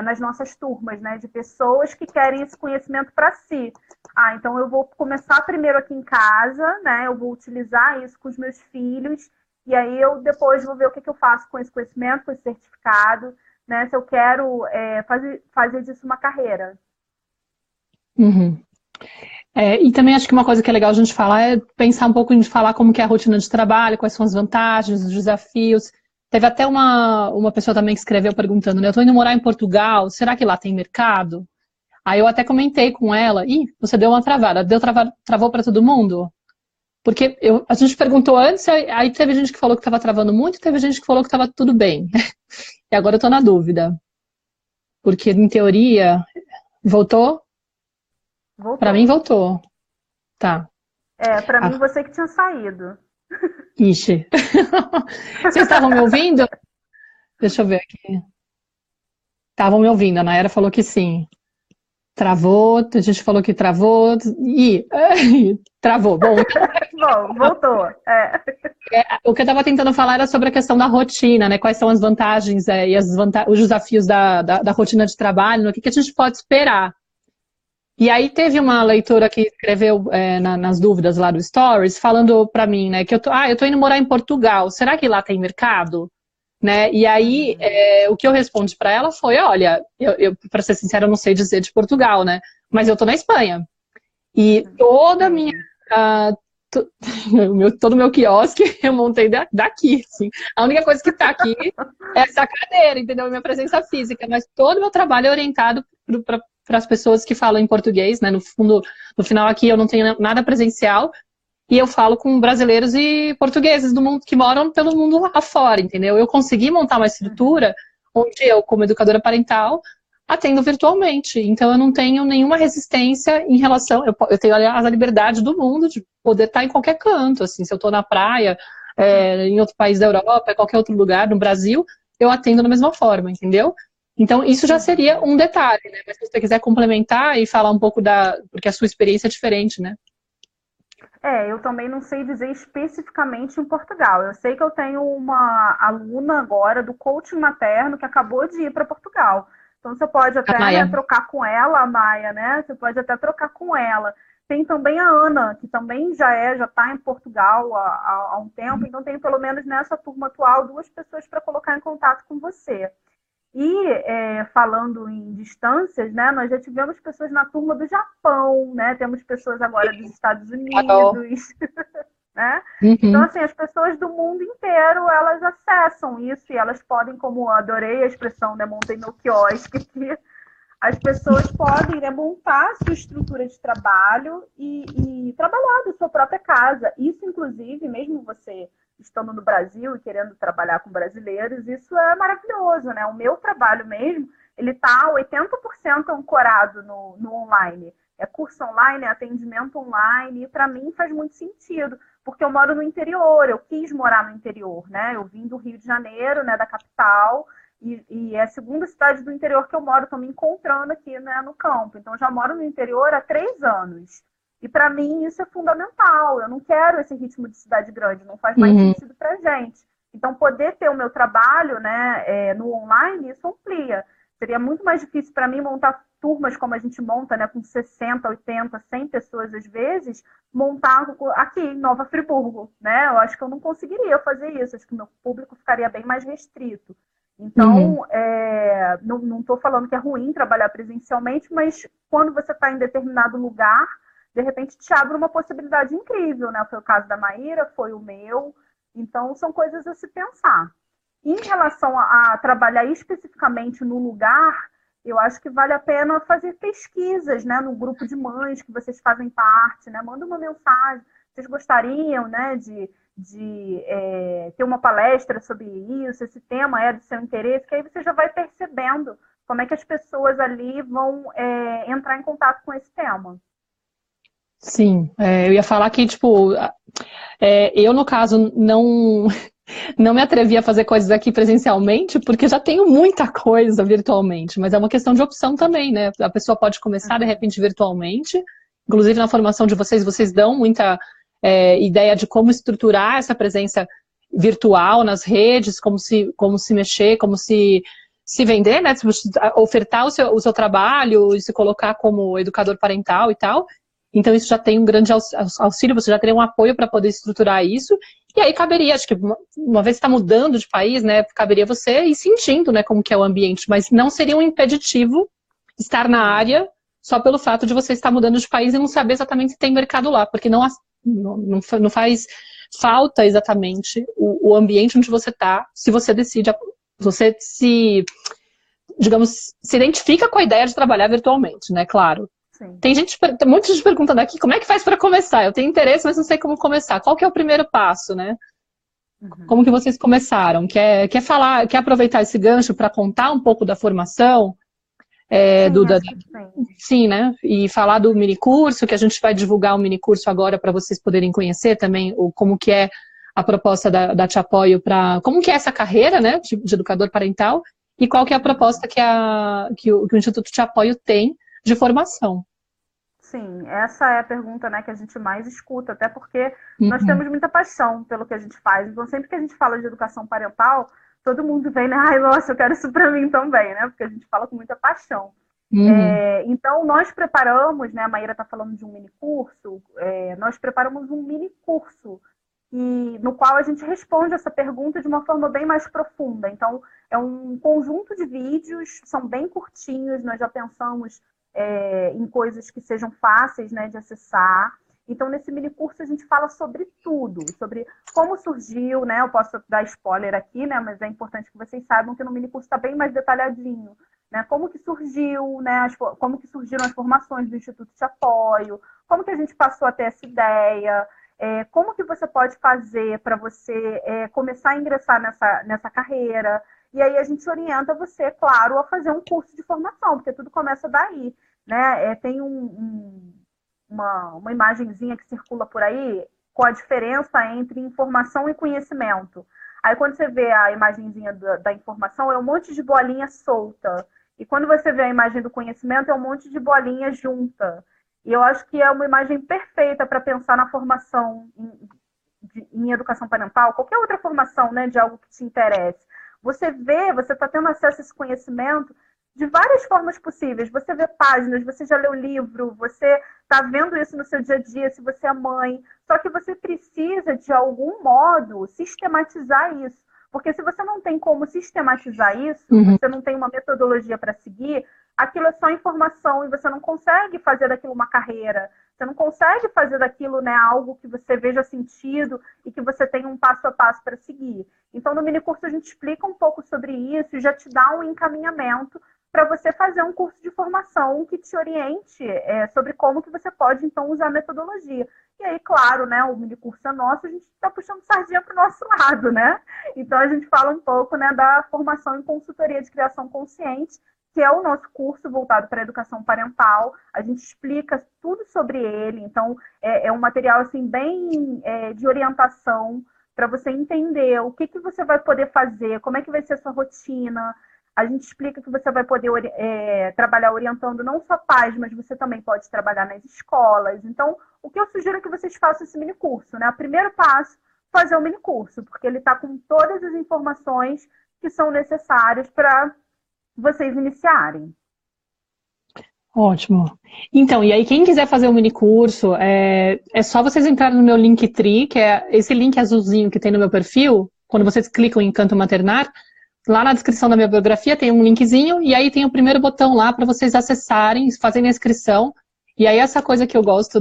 Speaker 2: nas nossas turmas, né, de pessoas que querem esse conhecimento para si. Então eu vou começar primeiro aqui em casa, né, eu vou utilizar isso com os meus filhos, E aí eu depois vou ver o que eu faço com esse conhecimento, com esse certificado, né? Se eu quero fazer disso uma carreira.
Speaker 1: Uhum. E também acho que uma coisa que é legal a gente falar é pensar um pouco em falar como que é a rotina de trabalho, quais são as vantagens, os desafios. Teve até uma pessoa também que escreveu perguntando, né? Eu tô indo morar em Portugal, será que lá tem mercado? Aí eu até comentei com ela, você deu uma travada, travou para todo mundo? Porque a gente perguntou antes, aí teve gente que falou que estava travando muito, teve gente que falou que estava tudo bem. E agora eu tô na dúvida. Porque, em teoria, voltou? Para mim, voltou. Tá.
Speaker 2: Para mim, você que tinha saído.
Speaker 1: Ixi. Vocês estavam me ouvindo? Deixa eu ver aqui. Estavam me ouvindo, a Nayara falou que sim. Travou, a gente falou que travou. Travou. Bom,
Speaker 2: Bom, voltou.
Speaker 1: o que eu estava tentando falar era sobre a questão da rotina, né? Quais são as vantagens e os desafios da rotina de trabalho, o que a gente pode esperar. E aí teve uma leitora que escreveu nas dúvidas lá do Stories, falando para mim, né, que eu tô indo morar em Portugal, será que lá tem mercado? Né? E aí o que eu respondi para ela foi, olha, eu para ser sincera, eu não sei dizer de Portugal, né? Mas eu tô na Espanha. E toda a minha... todo o meu quiosque eu montei daqui, assim. A única coisa que tá aqui é essa cadeira, entendeu? Minha presença física, mas todo o meu trabalho é orientado para as pessoas que falam em português, né? No fundo, no final aqui eu não tenho nada presencial e eu falo com brasileiros e portugueses do mundo que moram pelo mundo afora, entendeu? Eu consegui montar uma estrutura onde eu, como educadora parental, atendo virtualmente. Então eu não tenho nenhuma resistência em relação... Eu tenho, aliás, a liberdade do mundo de poder estar em qualquer canto. Assim, se eu estou na praia, em outro país da Europa, em qualquer outro lugar, no Brasil, eu atendo da mesma forma, entendeu? Então isso já seria um detalhe, né? Mas se você quiser complementar e falar um pouco porque a sua experiência é diferente, né?
Speaker 2: Eu também não sei dizer especificamente em Portugal. Eu sei que eu tenho uma aluna agora do coaching materno que acabou de ir para Portugal. Então você pode até trocar com ela, a Maia, né? Você pode até trocar com ela. Tem também a Ana, que também já está em Portugal há um tempo. Então tem pelo menos nessa turma atual 2 pessoas para colocar em contato com você. E falando em distâncias, né, nós já tivemos pessoas na turma do Japão, né? Temos pessoas agora dos Estados Unidos, né? Então, assim, as pessoas do mundo inteiro, elas acessam isso e elas podem, como eu adorei a expressão, né, montei meu quiosque, que as pessoas podem, né, montar a sua estrutura de trabalho e trabalhar da sua própria casa. Isso, inclusive, mesmo você estando no Brasil e querendo trabalhar com brasileiros, isso é maravilhoso, né? O meu trabalho mesmo, ele está 80% ancorado no online. É curso online, é atendimento online, e para mim faz muito sentido, porque eu moro no interior, eu quis morar no interior, né? Eu vim do Rio de Janeiro, né, da capital, e é a segunda cidade do interior que eu moro, estou me encontrando aqui, né, no campo. Então, eu já moro no interior há 3 anos. E para mim isso é fundamental. Eu não quero esse ritmo de cidade grande, não faz mais sentido para a gente. Então, poder ter o meu trabalho, né, no online, isso amplia. Seria muito mais difícil para mim montar turmas como a gente monta, né, com 60, 80, 100 pessoas às vezes, montar aqui em Nova Friburgo, né? Eu acho que eu não conseguiria fazer isso. Acho que o meu público ficaria bem mais restrito. Então, não estou falando que é ruim trabalhar presencialmente, mas quando você está em determinado lugar, de repente te abre uma possibilidade incrível, né? Foi o caso da Maíra, foi o meu. Então, são coisas a se pensar. Em relação a trabalhar especificamente no lugar, eu acho que vale a pena fazer pesquisas, né? No grupo de mães que vocês fazem parte, né? Manda uma mensagem. Vocês gostariam, né, de ter uma palestra sobre isso? Esse tema é do seu interesse? Que aí você já vai percebendo como é que as pessoas ali vão entrar em contato com esse tema.
Speaker 1: Sim, eu ia falar que, tipo, eu, no caso, não me atrevi a fazer coisas aqui presencialmente, porque já tenho muita coisa virtualmente, mas é uma questão de opção também, né? A pessoa pode começar, de repente, virtualmente, inclusive na formação de vocês dão muita ideia de como estruturar essa presença virtual nas redes, como se mexer, como se vender, né? Ofertar o seu trabalho e se colocar como educador parental e tal. Então isso já tem um grande auxílio, você já teria um apoio para poder estruturar isso. E aí caberia, acho que uma vez que está mudando de país, né, caberia você ir sentindo, né, como que é o ambiente, mas não seria um impeditivo estar na área só pelo fato de você estar mudando de país e não saber exatamente se tem mercado lá, porque não faz falta exatamente o ambiente onde você está, se você decide, você se, digamos, se identifica com a ideia de trabalhar virtualmente, né, claro.
Speaker 2: Sim.
Speaker 1: Tem muita gente perguntando aqui, como é que faz para começar? Eu tenho interesse, mas não sei como começar. Qual que é o primeiro passo, né? Como que vocês começaram? Quer falar, quer aproveitar esse gancho para contar um pouco da formação? Sim, né? E falar do minicurso, que a gente vai divulgar um minicurso agora para vocês poderem conhecer também como que é a proposta da Te Apoio para... Como que é essa carreira, né, de educador parental e qual que é a proposta que o Instituto Te Apoio tem de formação.
Speaker 2: Sim, essa é a pergunta, né, que a gente mais escuta, até porque nós temos muita paixão pelo que a gente faz. Então, sempre que a gente fala de educação parental, todo mundo vem, né? Ai, nossa, eu quero isso para mim também, né? Porque a gente fala com muita paixão. Então, nós preparamos, né? A Maíra está falando de um mini curso, nós preparamos um mini curso no qual a gente responde essa pergunta de uma forma bem mais profunda. Então, é um conjunto de vídeos, são bem curtinhos, nós já pensamos em coisas que sejam fáceis, né, de acessar. Então, nesse mini curso, a gente fala sobre tudo, sobre como surgiu, né? Eu posso dar spoiler aqui, né? Mas é importante que vocês saibam que no mini curso está bem mais detalhadinho, né? Como que surgiu, né? Como que surgiram as formações do Instituto de Apoio, como que a gente passou até essa ideia, como que você pode fazer para você começar a ingressar nessa carreira. E aí a gente orienta você, claro, a fazer um curso de formação, porque tudo começa daí, né? Tem uma imagenzinha que circula por aí com a diferença entre informação e conhecimento. Aí quando você vê a imagenzinha da informação, é um monte de bolinha solta. E quando você vê a imagem do conhecimento, é um monte de bolinha junta. E eu acho que é uma imagem perfeita para pensar na formação em educação parental, qualquer outra formação, né, de algo que te interesse. Você está tendo acesso a esse conhecimento de várias formas possíveis. Você vê páginas, você já leu livro, você está vendo isso no seu dia a dia, se você é mãe. Só que você precisa, de algum modo, sistematizar isso. Porque se você não tem como sistematizar isso, você não tem uma metodologia para seguir, aquilo é só informação e você não consegue fazer daquilo uma carreira. Você não consegue fazer daquilo, né, algo que você veja sentido e que você tenha um passo a passo para seguir. Então, no minicurso, a gente explica um pouco sobre isso e já te dá um encaminhamento para você fazer um curso de formação que te oriente sobre como que você pode, então, usar a metodologia. E aí, claro, né, o minicurso é nosso, a gente está puxando sardinha para o nosso lado, né? Então, a gente fala um pouco, né, da formação em consultoria de criação consciente, que é o nosso curso voltado para a educação parental. A gente explica tudo sobre ele, então é um material assim, bem de orientação para você entender o que você vai poder fazer, como é que vai ser a sua rotina. A gente explica que você vai poder trabalhar orientando não só pais, mas você também pode trabalhar nas escolas. Então, o que eu sugiro é que vocês façam esse mini curso, né? O primeiro passo, fazer o mini curso, porque ele está com todas as informações que são necessárias para vocês iniciarem.
Speaker 1: Ótimo. Então, e aí quem quiser fazer o mini curso, é só vocês entrarem no meu Linktree, que é esse link azulzinho que tem no meu perfil. Quando vocês clicam em Encanto Maternar, lá na descrição da minha biografia tem um linkzinho, e aí tem o primeiro botão lá para vocês acessarem, fazerem a inscrição. E aí essa coisa que eu gosto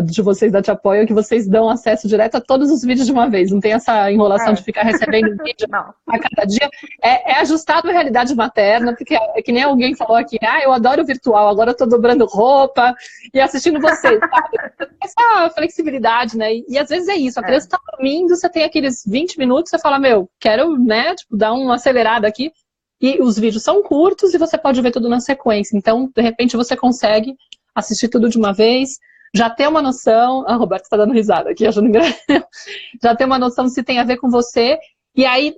Speaker 1: de vocês da Te Apoio é que vocês dão acesso direto a todos os vídeos de uma vez. Não tem essa enrolação de ficar recebendo vídeo a cada dia. É ajustado à realidade materna, porque é que nem alguém falou aqui, eu adoro o virtual, agora eu tô dobrando roupa e assistindo vocês, sabe? Essa flexibilidade, né? E às vezes é isso, a criança tá dormindo, você tem aqueles 20 minutos, você fala, quero, né, dar uma acelerada aqui. E os vídeos são curtos e você pode ver tudo na sequência. Então, de repente, você consegue assistir tudo de uma vez, já ter uma noção... A Roberta está dando risada aqui, achando engraçado. Já ter uma noção se tem a ver com você. E aí,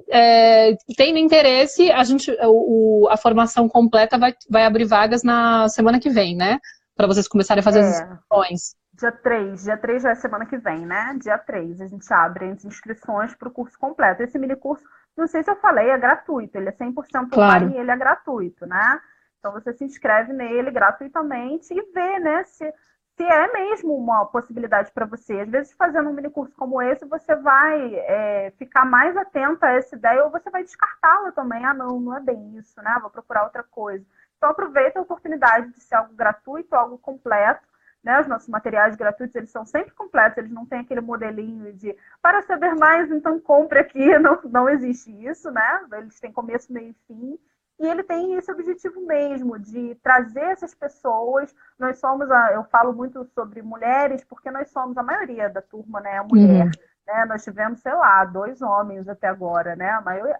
Speaker 1: tendo interesse, a formação completa vai abrir vagas na semana que vem, né? Para vocês começarem a fazer as inscrições.
Speaker 2: Dia 3 já é semana que vem, né? Dia 3 a gente abre as inscrições para o curso completo. Esse mini curso, não sei se eu falei, é gratuito. Ele é 100% online e ele é gratuito, né? Então, você se inscreve nele gratuitamente e vê, né, se se é mesmo uma possibilidade para você. Às vezes, fazendo um mini curso como esse, você vai ficar mais atenta a essa ideia ou você vai descartá-la também. Ah, não, não é bem isso, né? Vou procurar outra coisa. Então, aproveita a oportunidade de ser algo gratuito, algo completo. Né? Os nossos materiais gratuitos, eles são sempre completos, eles não têm aquele modelinho de para saber mais, então compre aqui. Não, não existe isso, né? Eles têm começo, meio e fim. E ele tem esse objetivo mesmo, de trazer essas pessoas. Nós somos, eu falo muito sobre mulheres, porque nós somos, a maioria da turma, né, é mulher.
Speaker 1: Uhum.
Speaker 2: Né? Nós tivemos, sei lá, 2 homens até agora, né?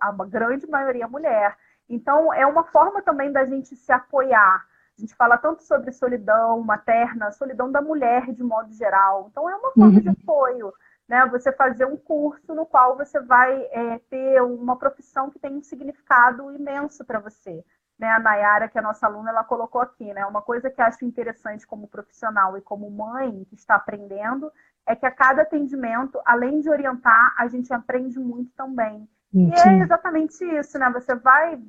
Speaker 2: A grande maioria é mulher. Então, é uma forma também da gente se apoiar. A gente fala tanto sobre solidão materna, solidão da mulher de modo geral. Então, é uma forma de
Speaker 1: Uhum.
Speaker 2: apoio. Né, você fazer um curso no qual você vai ter uma profissão que tem um significado imenso para você. Né, a Nayara, que é a nossa aluna, ela colocou aqui, né, uma coisa que eu acho interessante como profissional e como mãe que está aprendendo, é que a cada atendimento, além de orientar, a gente aprende muito também. E é
Speaker 1: Sim.
Speaker 2: exatamente isso, né? Você vai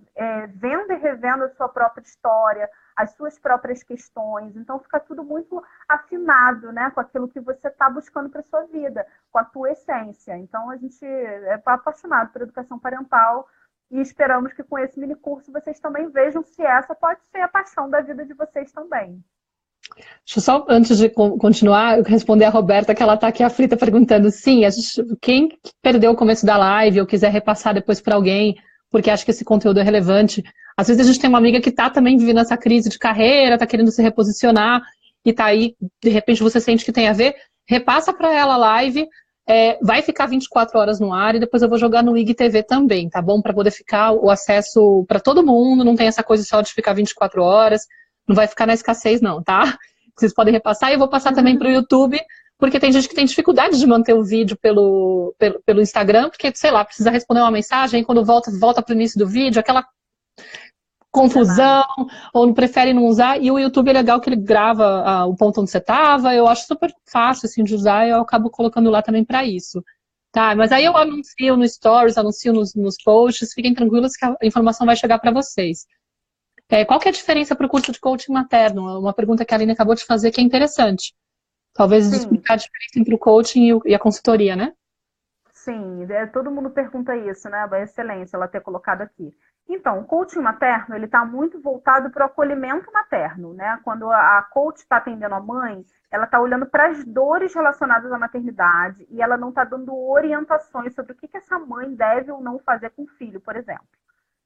Speaker 2: vendo e revendo a sua própria história, as suas próprias questões. Então, fica tudo muito afinado, né, com aquilo que você está buscando para sua vida, com a tua essência. Então, a gente é apaixonado por educação parental e esperamos que com esse mini curso vocês também vejam se essa pode ser a paixão da vida de vocês também.
Speaker 1: Deixa eu só, antes de continuar, eu responder a Roberta, que ela está aqui aflita perguntando, sim, quem perdeu o começo da live ou quiser repassar depois para alguém, porque acha que esse conteúdo é relevante, às vezes a gente tem uma amiga que está também vivendo essa crise de carreira, está querendo se reposicionar, e tá aí, de repente você sente que tem a ver, repassa para ela a live, vai ficar 24 horas no ar, e depois eu vou jogar no IGTV também, tá bom? Para poder ficar o acesso para todo mundo, não tem essa coisa só de ficar 24 horas, não vai ficar na escassez não, tá? Vocês podem repassar, e eu vou passar também para o YouTube, porque tem gente que tem dificuldade de manter o vídeo pelo Instagram, porque, sei lá, precisa responder uma mensagem, quando volta para o início do vídeo, aquela confusão, ou não prefere não usar, e o YouTube é legal que ele grava o ponto onde você estava, eu acho super fácil assim, de usar, e eu acabo colocando lá também para isso. Tá, mas aí eu anuncio no Stories, anuncio nos posts, fiquem tranquilos que a informação vai chegar para vocês. Qual que é a diferença para o curso de coaching materno? Uma pergunta que a Aline acabou de fazer que é interessante. Talvez
Speaker 2: Sim,
Speaker 1: explicar a diferença entre o coaching e a consultoria, né?
Speaker 2: sim, todo mundo pergunta isso, né? É excelente ela ter colocado aqui. Então, o coaching materno, ele está muito voltado para o acolhimento materno, né? Quando a coach está atendendo a mãe, ela está olhando para as dores relacionadas à maternidade e ela não está dando orientações sobre o que essa mãe deve ou não fazer com o filho, por exemplo.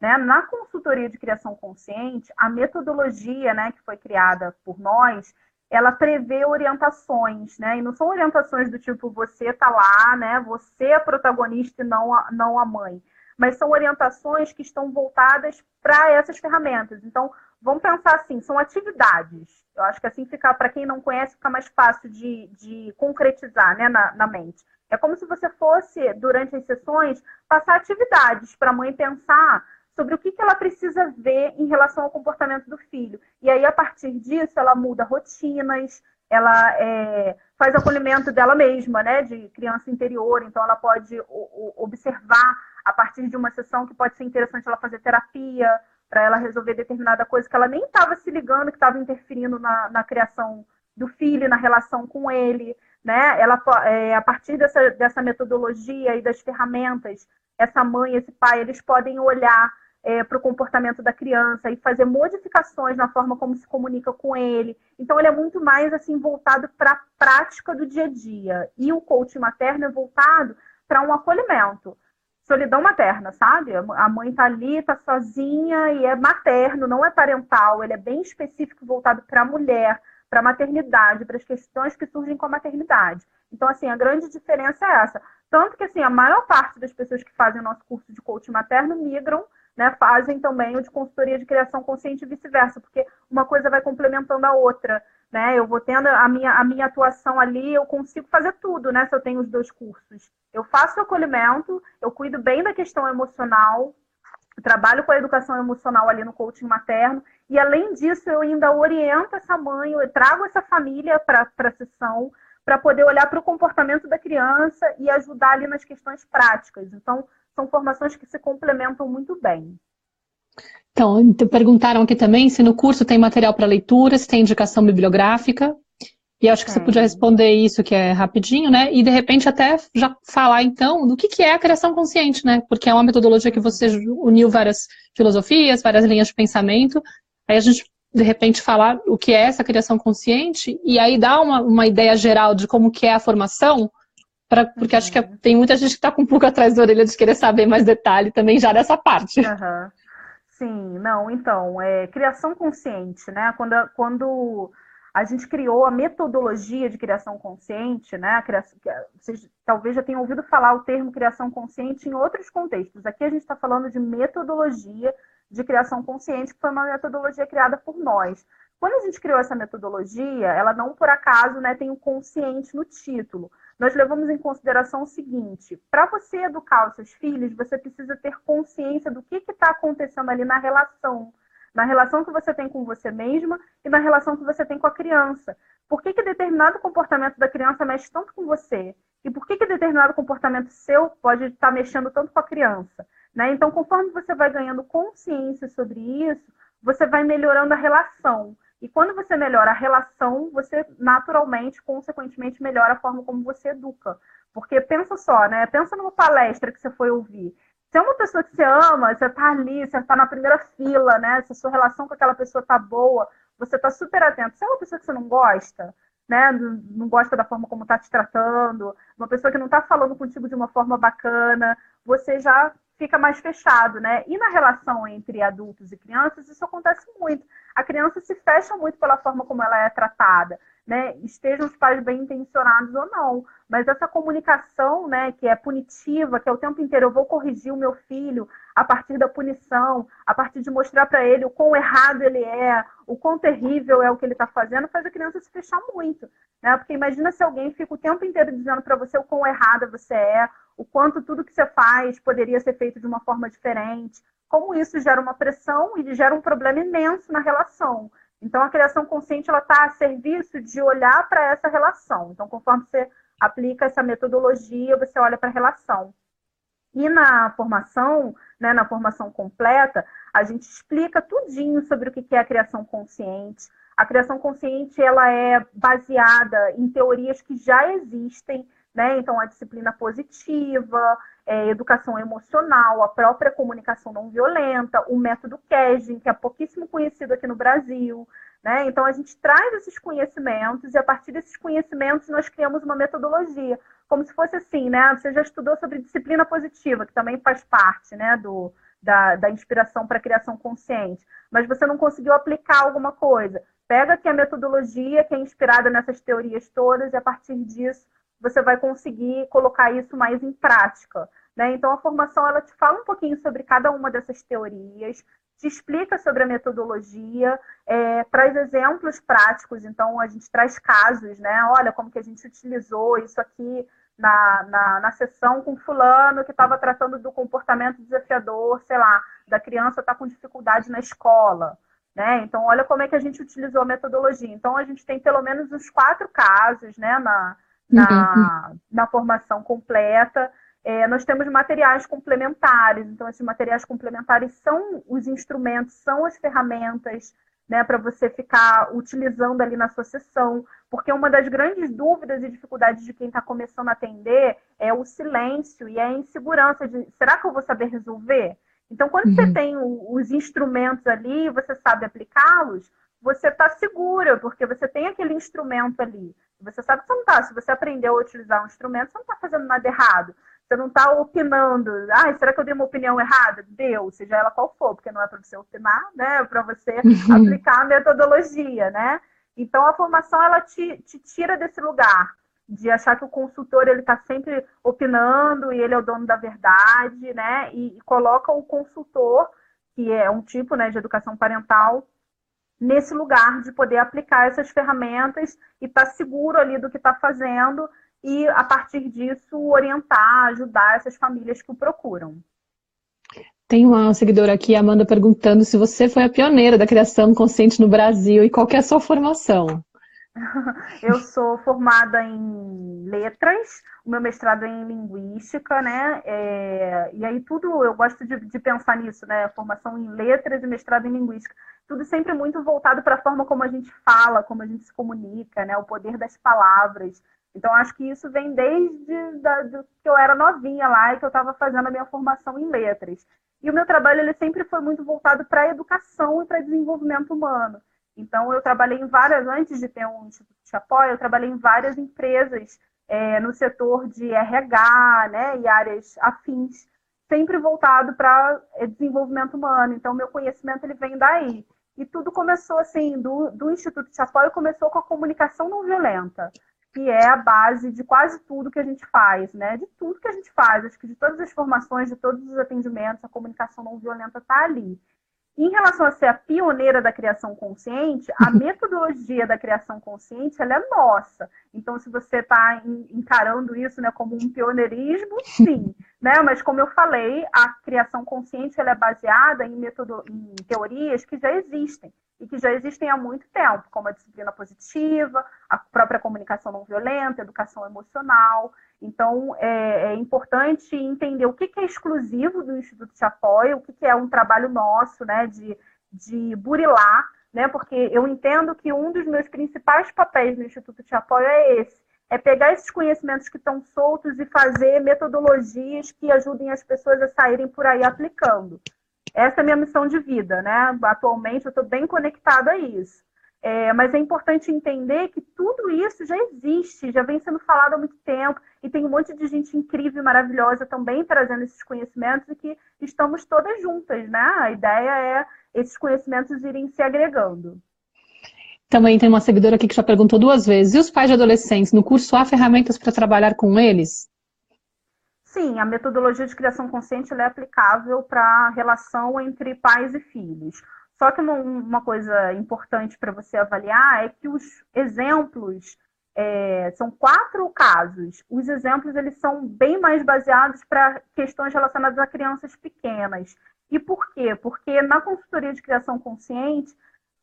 Speaker 2: Né? Na consultoria de criação consciente, a metodologia, né, que foi criada por nós, ela prevê orientações, né? E não são orientações do tipo você tá lá, né? Você é a protagonista e não a mãe. Mas são orientações que estão voltadas para essas ferramentas. Então, vamos pensar assim, são atividades. Eu acho que assim fica, para quem não conhece, fica mais fácil de concretizar, né, na mente. É como se você fosse, durante as sessões, passar atividades para a mãe pensar sobre o que ela precisa ver em relação ao comportamento do filho. E aí, a partir disso, ela muda rotinas, ela faz acolhimento dela mesma, né, de criança interior. Então, ela pode observar, a partir de uma sessão que pode ser interessante ela fazer terapia, para ela resolver determinada coisa que ela nem estava se ligando, que estava interferindo na criação do filho, na relação com ele. Né? Ela, a partir dessa metodologia e das ferramentas, essa mãe, esse pai, eles podem olhar para o comportamento da criança e fazer modificações na forma como se comunica com ele. Então, ele é muito mais assim voltado para a prática do dia a dia. E o coaching materno é voltado para um acolhimento. Solidão materna, sabe? A mãe está ali, está sozinha e é materno, não é parental. Ele é bem específico, voltado para a mulher, para a maternidade, para as questões que surgem com a maternidade. Então, assim, a grande diferença é essa. Tanto que, assim, a maior parte das pessoas que fazem o nosso curso de coaching materno migram, né, fazem também o de consultoria de criação consciente e vice-versa, porque uma coisa vai complementando a outra, né? Eu vou tendo a minha atuação ali, eu consigo fazer tudo, né, se eu tenho os 2 cursos. Eu faço o acolhimento, eu cuido bem da questão emocional, eu trabalho com a educação emocional ali no coaching materno, e além disso, eu ainda oriento essa mãe, eu trago essa família para a sessão, para poder olhar para o comportamento da criança e ajudar ali nas questões práticas. Então, são formações que se complementam muito bem.
Speaker 1: Então, perguntaram aqui também se no curso tem material para leitura, se tem indicação bibliográfica. E acho que você podia
Speaker 2: Tem.
Speaker 1: responder isso, que é rapidinho, né? E de repente até já falar então do que é a criação consciente, né? Porque é uma metodologia que você uniu várias filosofias, várias linhas de pensamento. Aí a gente, de repente, falar o que é essa criação consciente e aí dar uma ideia geral de como que é a formação, porque acho que
Speaker 2: Uhum.
Speaker 1: tem muita gente que está com um pouco atrás da orelha de querer saber mais detalhe também já dessa parte.
Speaker 2: Aham. Sim, não, então, criação consciente, né? Quando a gente criou a metodologia de criação consciente, né? Vocês talvez já tenham ouvido falar o termo criação consciente em outros contextos. Aqui a gente está falando de metodologia de criação consciente, que foi uma metodologia criada por nós. Quando a gente criou essa metodologia, ela não por acaso, né, tem o consciente no título. Nós levamos em consideração o seguinte: para você educar os seus filhos, você precisa ter consciência do que está acontecendo ali na relação que você tem com você mesma e na relação que você tem com a criança. Por que determinado comportamento da criança mexe tanto com você? E por que determinado comportamento seu pode estar mexendo tanto com a criança? Né? Então, conforme você vai ganhando consciência sobre isso, você vai melhorando a relação. E quando você melhora a relação, você naturalmente, consequentemente, melhora a forma como você educa. Porque pensa só, né? Pensa numa palestra que você foi ouvir. Se é uma pessoa que você ama, você tá ali, você tá na primeira fila, né? Se a sua relação com aquela pessoa tá boa, você tá super atento. Se é uma pessoa que você não gosta, né? Não gosta da forma como tá te tratando, uma pessoa que não tá falando contigo de uma forma bacana, você já fica mais fechado, né? E na relação entre adultos e crianças, isso acontece muito. A criança se fecha muito pela forma como ela é tratada, né? Estejam os pais bem intencionados ou não. Mas essa comunicação, né, que é punitiva, que é o tempo inteiro eu vou corrigir o meu filho a partir da punição, a partir de mostrar para ele o quão errado ele é, o quão terrível é o que ele está fazendo, faz a criança se fechar muito, né? Porque imagina se alguém fica o tempo inteiro dizendo para você o quão errada você é, o quanto tudo que você faz poderia ser feito de uma forma diferente, como isso gera uma pressão e gera um problema imenso na relação. Então, a criação consciente está a serviço de olhar para essa relação. Então, conforme você aplica essa metodologia, você olha para a relação. E na formação, né, na formação completa, a gente explica tudinho sobre o que é a criação consciente. A criação consciente ela é baseada em teorias que já existem, né? Então, a disciplina positiva, educação emocional, a própria comunicação não violenta, o método Kejin, que é pouquíssimo conhecido aqui no Brasil, né? Então, a gente traz esses conhecimentos e, a partir desses conhecimentos, nós criamos uma metodologia. Como se fosse assim, né? Você já estudou sobre disciplina positiva, que também faz parte, né, da inspiração para a criação consciente, mas você não conseguiu aplicar alguma coisa. Pega aqui a metodologia que é inspirada nessas teorias todas e, a partir disso, você vai conseguir colocar isso mais em prática, né? Então, a formação ela te fala um pouquinho sobre cada uma dessas teorias, te explica sobre a metodologia, traz exemplos práticos, então a gente traz casos, né? Olha como que a gente utilizou isso aqui na sessão com fulano que estava tratando do comportamento desafiador, sei lá, da criança estar com dificuldade na escola, né? Então, olha como é que a gente utilizou a metodologia. Então, a gente tem pelo menos uns 4 casos, né, na formação completa. Nós temos materiais complementares, então esses materiais complementares são os instrumentos, são as ferramentas, né, para você ficar utilizando ali na sua sessão, porque uma das grandes dúvidas e dificuldades de quem está começando a atender é o silêncio e a insegurança de, será que eu vou saber resolver? Então, quando você tem os instrumentos ali, você sabe aplicá-los, você está segura, porque você tem aquele instrumento ali. Você sabe que você não está. Se você aprendeu a utilizar um instrumento, você não está fazendo nada errado. Você não está opinando. Será que eu dei uma opinião errada? Deu, seja ela qual for, porque não é para você opinar, né? É para você aplicar a metodologia, né? Então, a formação, ela te tira desse lugar de achar que o consultor ele está sempre opinando e ele é o dono da verdade, né? E coloca o consultor, que é um tipo, né, de educação parental, nesse lugar de poder aplicar essas ferramentas e estar seguro ali do que está fazendo e, a partir disso, orientar, ajudar essas famílias que o procuram.
Speaker 1: Tem uma seguidora aqui, Amanda, perguntando se você foi a pioneira da criação consciente no Brasil e qual que é a sua formação.
Speaker 2: Eu sou formada em letras, o meu mestrado é em linguística, né? E aí tudo, eu gosto de pensar nisso, né? Formação em letras e mestrado em linguística. Tudo sempre muito voltado para a forma como a gente fala, como a gente se comunica, né? O poder das palavras. Então, acho que isso vem desde do que eu era novinha lá e que eu estava fazendo a minha formação em letras. E o meu trabalho ele sempre foi muito voltado para a educação e para desenvolvimento humano. Então, eu trabalhei em várias, antes de ter um instituto de apoio, eu trabalhei em várias empresas no setor de RH, né, e áreas afins, sempre voltado para desenvolvimento humano. Então, meu conhecimento ele vem daí. E tudo começou, assim, do Instituto de Apoio, começou com a comunicação não violenta, que é a base de quase tudo que a gente faz, né? De tudo que a gente faz, acho que de todas as formações, de todos os atendimentos, a comunicação não violenta está ali. Em relação a ser a pioneira da criação consciente, a metodologia da criação consciente ela é nossa. Então, se você está encarando isso, né, como um pioneirismo, sim. Né? Mas, como eu falei, a criação consciente ela é baseada em teorias que já existem. E que já existem há muito tempo, como a disciplina positiva, a própria comunicação não violenta, a educação emocional. Então, é importante entender o que é exclusivo do Instituto de Apoio, o que é um trabalho nosso, né, de burilar, né, porque eu entendo que um dos meus principais papéis no Instituto de Apoio é esse, é pegar esses conhecimentos que estão soltos e fazer metodologias que ajudem as pessoas a saírem por aí aplicando. Essa é a minha missão de vida, né? Atualmente eu estou bem conectada a isso. Mas é importante entender que tudo isso já existe, já vem sendo falado há muito tempo, e tem um monte de gente incrível e maravilhosa também trazendo esses conhecimentos e que estamos todas juntas, né? A ideia é esses conhecimentos irem se agregando.
Speaker 1: Também tem uma seguidora aqui que já perguntou 2 vezes. E os pais de adolescentes, no curso há ferramentas para trabalhar com eles?
Speaker 2: Sim, a metodologia de criação consciente ela é aplicável para a relação entre pais e filhos. Só que uma coisa importante para você avaliar é que os exemplos são 4 casos. Os exemplos eles são bem mais baseados para questões relacionadas a crianças pequenas. E por quê? Porque na consultoria de criação consciente,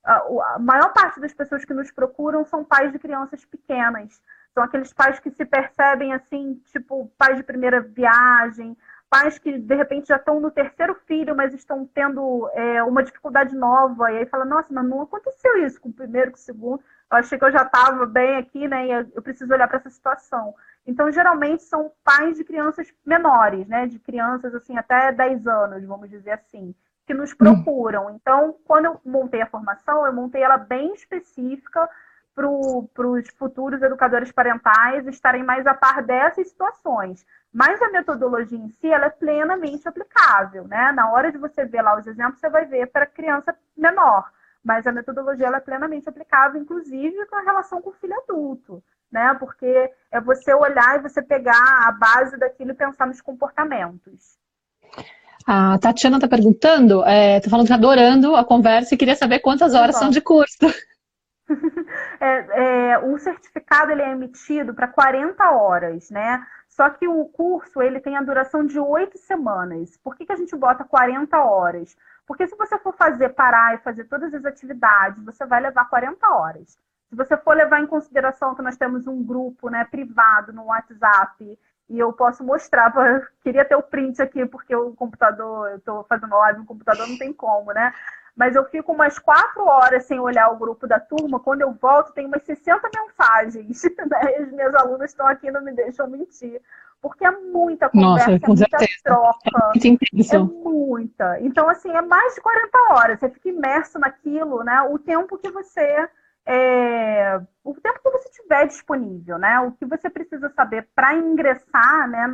Speaker 2: a maior parte das pessoas que nos procuram são pais de crianças pequenas. São aqueles pais que se percebem assim, tipo, pais de primeira viagem, pais que de repente já estão no 3º filho, mas estão tendo uma dificuldade nova, e aí fala, nossa, mas não aconteceu isso com o primeiro, com o segundo, eu achei que eu já estava bem aqui, né, e eu preciso olhar para essa situação. Então, geralmente, são pais de crianças menores, né, de crianças, assim, até 10 anos, vamos dizer assim, que nos procuram. Então, quando eu montei a formação, eu montei ela bem específica para os futuros educadores parentais estarem mais a par dessas situações. Mas a metodologia em si, ela é plenamente aplicável, né? Na hora de você ver lá os exemplos, você vai ver para criança menor. Mas a metodologia ela é plenamente aplicável, inclusive com a relação com o filho adulto, né? Porque é você olhar e você pegar a base daquilo e pensar nos comportamentos.
Speaker 1: A Tatiana está perguntando, está falando que está adorando a conversa e queria saber quantas horas são de curso.
Speaker 2: O certificado ele é emitido para 40 horas, né? Só que o curso ele tem a duração de 8 semanas. Por que a gente bota 40 horas? Porque se você for parar e fazer todas as atividades, você vai levar 40 horas. Se você for levar em consideração que nós temos um grupo, né, privado no WhatsApp, e eu posso mostrar, queria ter o print aqui, porque o computador, eu estou fazendo live no computador, não tem como, né? Mas eu fico umas 4 horas sem olhar o grupo da turma, quando eu volto tem umas 60 mensagens, né? E as minhas alunas estão aqui, não me deixam mentir. Porque é muita conversa, é muita troca, é muita. Então, assim, é mais de 40 horas, você fica imerso naquilo, né? O tempo que você tiver disponível, né? O que você precisa saber para ingressar, né,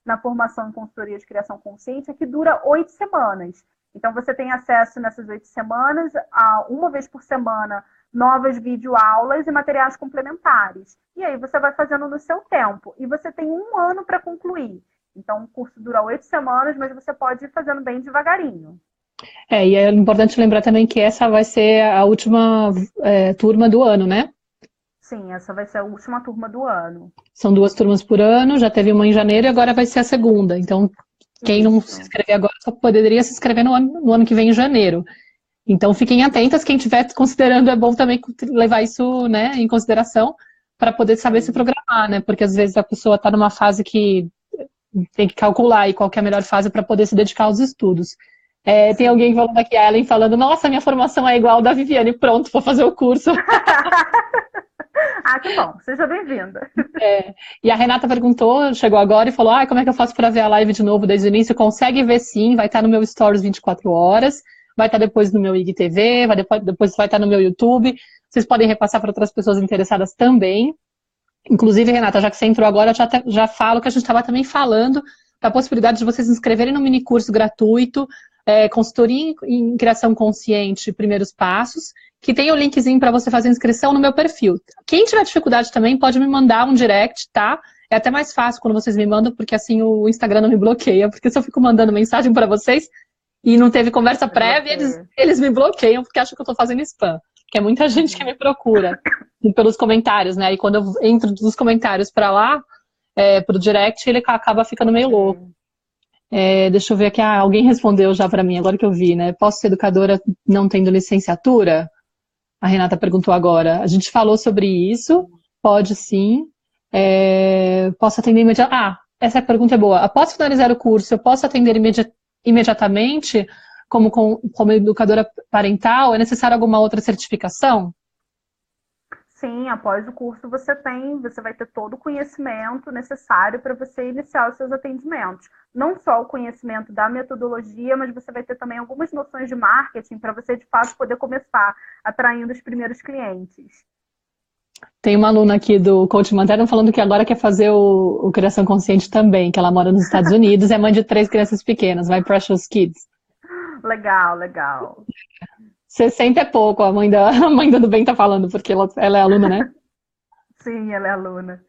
Speaker 2: na formação em consultoria de criação consciente é que dura 8 semanas. Então, você tem acesso nessas 8 semanas a 1 vez por semana novas videoaulas e materiais complementares. E aí você vai fazendo no seu tempo. E você tem 1 ano para concluir. Então, o curso dura 8 semanas, mas você pode ir fazendo bem devagarinho.
Speaker 1: E é importante lembrar também que essa vai ser a última turma do ano, né?
Speaker 2: Sim, essa vai ser a última turma do ano.
Speaker 1: São 2 turmas por ano, já teve uma em janeiro e agora vai ser a segunda. Então, quem não se inscrever agora só poderia se inscrever no ano que vem, em janeiro. Então, fiquem atentas, quem estiver considerando, é bom também levar isso, né, em consideração para poder saber se programar, né? Porque às vezes a pessoa está numa fase que tem que calcular aí qual que é a melhor fase para poder se dedicar aos estudos. Tem alguém falando aqui, a Ellen falando, nossa, minha formação é igual da Viviane, pronto, vou fazer o curso.
Speaker 2: Ah, que bom, seja bem-vinda.
Speaker 1: E a Renata perguntou, chegou agora e falou, como é que eu faço para ver a live de novo desde o início? Consegue ver sim, vai estar no meu Stories 24 horas, vai estar depois no meu IGTV, depois vai estar no meu YouTube, vocês podem repassar para outras pessoas interessadas também. Inclusive, Renata, já que você entrou agora, eu já falo que a gente estava também falando da possibilidade de vocês se inscreverem no mini curso gratuito, consultoria em criação consciente, primeiros passos, que tem o linkzinho para você fazer inscrição no meu perfil. Quem tiver dificuldade também pode me mandar um direct, tá? É até mais fácil quando vocês me mandam, porque assim o Instagram não me bloqueia, porque se eu fico mandando mensagem para vocês e não teve conversa prévia, eles me bloqueiam porque acham que eu estou fazendo spam. Porque é muita gente que me procura pelos comentários, né? E quando eu entro dos comentários para lá, pro direct, ele acaba ficando meio louco. Deixa eu ver aqui, alguém respondeu já para mim, agora que eu vi, né? Posso ser educadora não tendo licenciatura? A Renata perguntou agora. A gente falou sobre isso, pode sim. Posso atender imediatamente? Essa pergunta é boa. Após finalizar o curso, eu posso atender imediatamente como educadora parental? É necessário alguma outra certificação?
Speaker 2: Sim, após o curso você vai ter todo o conhecimento necessário para você iniciar os seus atendimentos. Não só o conhecimento da metodologia, mas você vai ter também algumas noções de marketing para você, de fato, poder começar atraindo os primeiros clientes.
Speaker 1: Tem uma aluna aqui do Coaching Materno falando que agora quer fazer o Criação Consciente também, que ela mora nos Estados Unidos, é mãe de 3 crianças pequenas, vai Precious Kids.
Speaker 2: Legal, legal.
Speaker 1: 60 é pouco, a mãe do bem tá falando, porque ela é aluna, né?
Speaker 2: Sim, ela é aluna.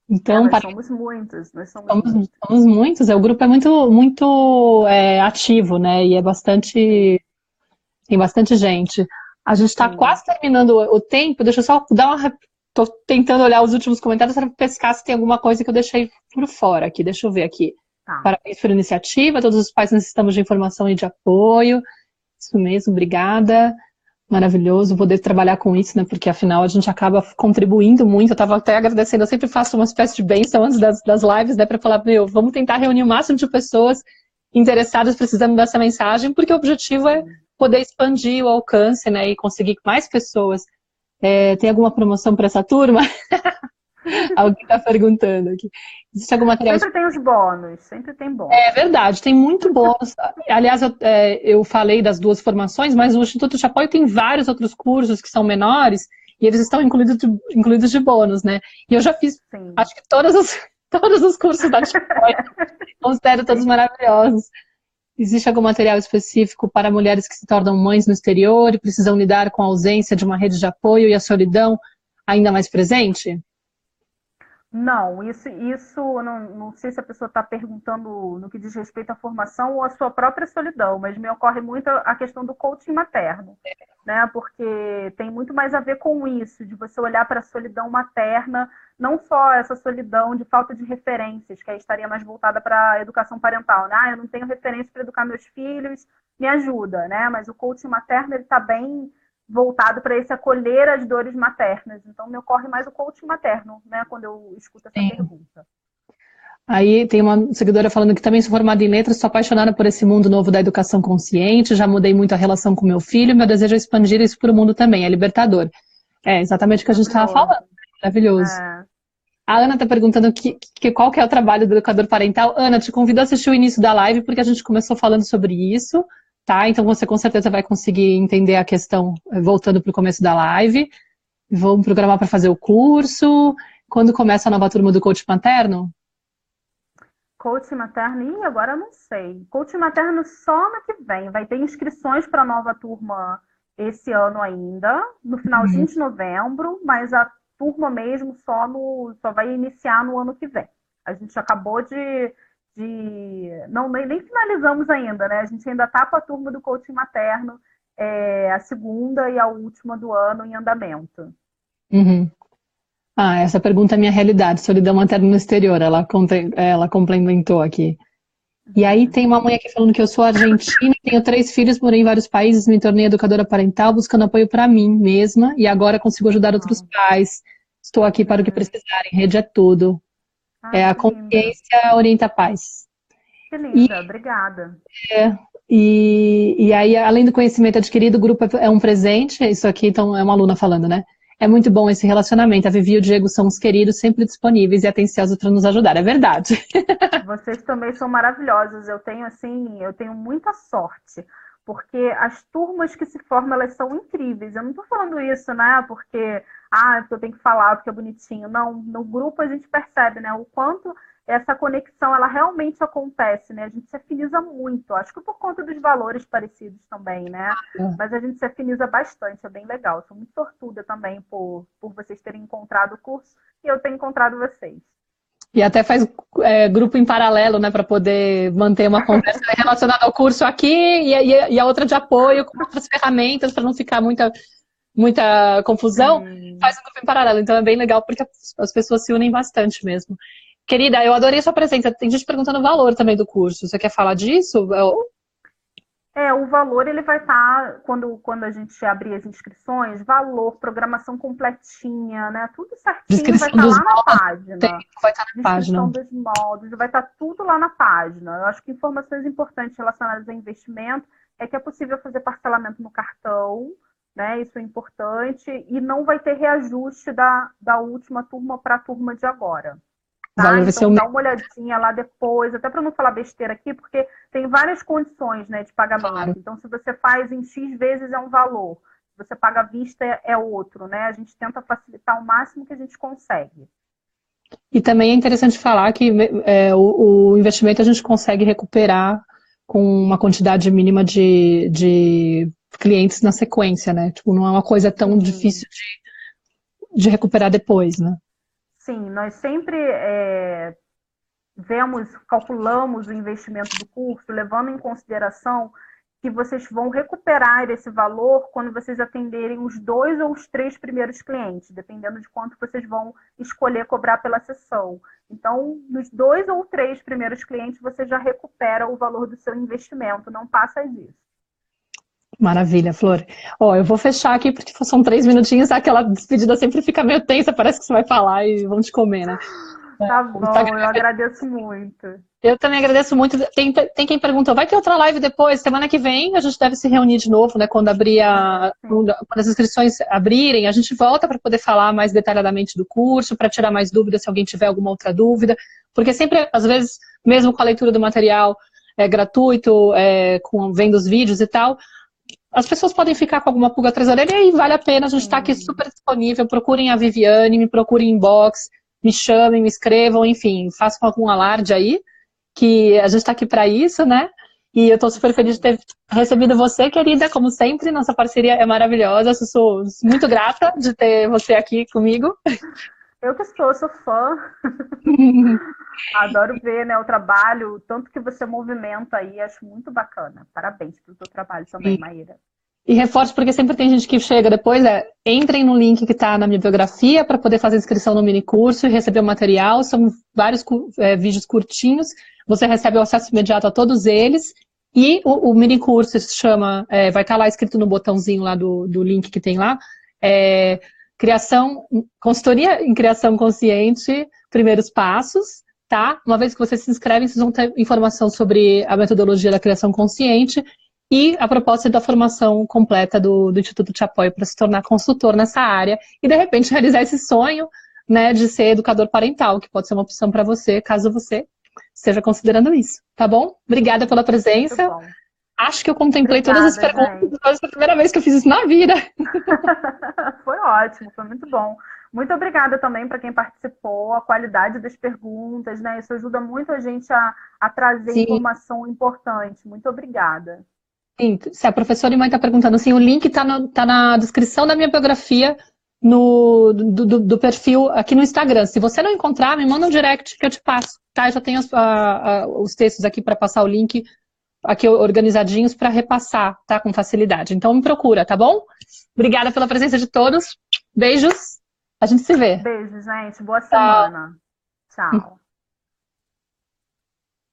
Speaker 1: Então,
Speaker 2: nós somos muitos,
Speaker 1: somos muitos, o grupo é muito ativo, né? E tem bastante gente. A gente está quase terminando o tempo, deixa eu só tô tentando olhar os últimos comentários para pescar se tem alguma coisa que eu deixei por fora aqui, deixa eu ver aqui. Tá. Parabéns pela iniciativa, todos os pais necessitamos de informação e de apoio. Isso mesmo, obrigada. Maravilhoso poder trabalhar com isso, né? Porque afinal a gente acaba contribuindo muito. Eu estava até agradecendo, eu sempre faço uma espécie de bênção antes das lives, né? Para falar, vamos tentar reunir o máximo de pessoas interessadas precisando dessa mensagem, porque o objetivo é poder expandir o alcance, né? E conseguir mais pessoas. Tem alguma promoção para essa turma? Alguém está perguntando aqui. Existe algum material?
Speaker 2: Sempre tem os bônus, sempre tem bônus.
Speaker 1: É verdade, tem muito bônus. Aliás, eu falei das 2 formações, mas o Instituto de Apoio tem vários outros cursos que são menores e eles estão incluídos de bônus, né? E eu já fiz, acho que todos os cursos da Apoio, considero todos maravilhosos. Existe algum material específico para mulheres que se tornam mães no exterior e precisam lidar com a ausência de uma rede de apoio e a solidão ainda mais presente?
Speaker 2: Não, isso não sei se a pessoa está perguntando no que diz respeito à formação ou à sua própria solidão, mas me ocorre muito a questão do coaching materno, né? Porque tem muito mais a ver com isso, de você olhar para a solidão materna, não só essa solidão de falta de referências, que aí estaria mais voltada para a educação parental, né? Eu não tenho referência para educar meus filhos, me ajuda, né? Mas o coaching materno, ele está bem voltado para esse acolher as dores maternas. Então, me ocorre mais o coaching materno, né, quando eu escuto essa pergunta.
Speaker 1: Aí tem uma seguidora falando que também sou formada em letras, sou apaixonada por esse mundo novo da educação consciente, já mudei muito a relação com meu filho, meu desejo é expandir isso para o mundo também, é libertador. É exatamente o que a gente estava falando, maravilhoso. A Ana está perguntando qual que é o trabalho do educador parental. Ana, te convido a assistir o início da live, porque a gente começou falando sobre isso. Tá? Então você com certeza vai conseguir entender a questão voltando para o começo da live. Vamos programar para fazer o curso. Quando começa a nova turma do Coach Materno?
Speaker 2: Coach Materno, agora eu não sei. Coach Materno só no que vem. Vai ter inscrições para a nova turma esse ano ainda, no finalzinho de novembro, mas a turma mesmo só vai iniciar no ano que vem. A gente acabou não, nem finalizamos ainda, né? A gente ainda está com a turma do coaching materno, a segunda e a última do ano em andamento.
Speaker 1: Essa pergunta é minha realidade, solidão materna no exterior, ela complementou aqui. E aí tem uma mãe aqui falando que eu sou argentina, tenho 3 filhos, morei em vários países, me tornei educadora parental, buscando apoio para mim mesma, e agora consigo ajudar outros pais. Estou aqui para o que precisarem, rede é tudo.
Speaker 2: Ai,
Speaker 1: A
Speaker 2: que linda.
Speaker 1: consciência orienta a paz.
Speaker 2: Que
Speaker 1: E,
Speaker 2: linda, obrigada.
Speaker 1: e aí, além do conhecimento adquirido, o grupo é um presente, isso aqui então é uma aluna falando, né? É muito bom esse relacionamento. A Vivi e o Diego são os queridos, sempre disponíveis e atenciosos para nos ajudar. É verdade.
Speaker 2: Vocês também são maravilhosos. Eu tenho assim, eu tenho muita sorte, porque as turmas que se formam, elas são incríveis. Eu não estou falando isso, né? Porque eu tenho que falar porque é bonitinho. Não, no grupo a gente percebe, né, o quanto essa conexão ela realmente acontece, né? A gente se afiniza muito. Acho que por conta dos valores parecidos também, né? Mas a gente se afiniza bastante, é bem legal. Sou muito sortuda também por vocês terem encontrado o curso e eu ter encontrado vocês.
Speaker 1: E até faz grupo em paralelo, né, para poder manter uma conversa relacionada ao curso aqui e a outra de apoio com outras ferramentas para não ficar muita confusão. Faz um grupo em paralelo, então é bem legal porque as pessoas se unem bastante mesmo. Querida, eu adorei a sua presença. Tem gente perguntando o valor também do curso. Você quer falar disso?
Speaker 2: O valor ele vai estar, quando a gente abrir as inscrições, valor, programação completinha, né? Tudo certinho vai
Speaker 1: Descrição
Speaker 2: estar
Speaker 1: dos
Speaker 2: lá na
Speaker 1: módulos,
Speaker 2: página.
Speaker 1: vai estar na
Speaker 2: Descrição
Speaker 1: página.
Speaker 2: dos módulos, vai estar tudo lá na página. Eu acho que informações importantes relacionadas a investimento é que é possível fazer parcelamento no cartão, né? Isso é importante, e não vai ter reajuste da última turma para a turma de agora.
Speaker 1: O valor
Speaker 2: Tá?
Speaker 1: vai ser
Speaker 2: Então
Speaker 1: o
Speaker 2: dá
Speaker 1: mesmo.
Speaker 2: uma olhadinha lá depois, até para não falar besteira aqui, porque tem várias condições, né, de pagamento.
Speaker 1: Claro.
Speaker 2: Então, se você faz em X vezes é um valor, se você paga à vista é outro, né? A gente tenta facilitar o máximo que a gente consegue.
Speaker 1: E também é interessante falar que o investimento a gente consegue recuperar com uma quantidade mínima de clientes na sequência, né? Tipo, não é uma coisa tão
Speaker 2: Sim,
Speaker 1: difícil de recuperar depois, né?
Speaker 2: sim, nós sempre calculamos o investimento do curso, levando em consideração que vocês vão recuperar esse valor quando vocês atenderem os 2 ou os 3 primeiros clientes, dependendo de quanto vocês vão escolher cobrar pela sessão. Então, nos 2 ou 3 primeiros clientes, você já recupera o valor do seu investimento, não passa disso.
Speaker 1: Maravilha, Flor. Ó, eu vou fechar aqui porque são 3 minutinhos, aquela despedida sempre fica meio tensa, parece que você vai falar e vão te comer, né?
Speaker 2: Tá
Speaker 1: O Instagram.
Speaker 2: bom, eu agradeço muito.
Speaker 1: Eu também agradeço muito. Tem quem perguntou, vai ter outra live depois? Semana que vem a gente deve se reunir de novo, né? Quando
Speaker 2: Sim.
Speaker 1: as inscrições abrirem, a gente volta para poder falar mais detalhadamente do curso, para tirar mais dúvidas se alguém tiver alguma outra dúvida. Porque sempre, às vezes, mesmo com a leitura do material gratuito, vendo os vídeos e tal, as pessoas podem ficar com alguma pulga atrás da orelha e vale a pena, a gente está aqui super disponível. Procurem a Viviane, me procurem em inbox, me chamem, me escrevam, enfim, façam algum alarde aí, que a gente está aqui para isso, né? E eu estou super feliz de ter recebido você, querida, como sempre. Nossa parceria é maravilhosa. Eu sou muito grata de ter você aqui comigo.
Speaker 2: Eu que sou fã. Adoro ver, né, o trabalho, tanto que você movimenta aí, acho muito bacana. Parabéns pelo seu trabalho também, Maíra.
Speaker 1: E reforço porque sempre tem gente que chega depois, entrem no link que está na minha biografia para poder fazer inscrição no mini curso e receber o material. São vários vídeos curtinhos. Você recebe o acesso imediato a todos eles. E o mini curso se chama, vai estar lá escrito no botãozinho lá do link que tem lá, consultoria em criação consciente, primeiros passos, tá? Uma vez que vocês se inscrevem, vocês vão ter informação sobre a metodologia da criação consciente e a proposta da formação completa do Instituto Te Apoio para se tornar consultor nessa área e, de repente, realizar esse sonho, né, de ser educador parental, que pode ser uma opção para você, caso você esteja considerando isso, tá bom? Obrigada pela presença. Acho que eu contemplei todas as perguntas, mas foi a primeira vez que eu fiz isso na vida.
Speaker 2: Foi ótimo, foi muito bom. Muito obrigada também para quem participou, a qualidade das perguntas, né? Isso ajuda muito a gente a trazer informação importante. Muito obrigada.
Speaker 1: Sim, se a professora Imãe está perguntando, assim, o link está na descrição da minha biografia do perfil aqui no Instagram. Se você não encontrar, me manda um direct que eu te passo, tá? Eu já tenho os textos aqui para passar o link aqui organizadinhos para repassar, tá? Com facilidade. Então me procura, tá bom? Obrigada pela presença de todos. Beijos. A gente se vê.
Speaker 2: Beijo, gente. Boa semana. Tchau.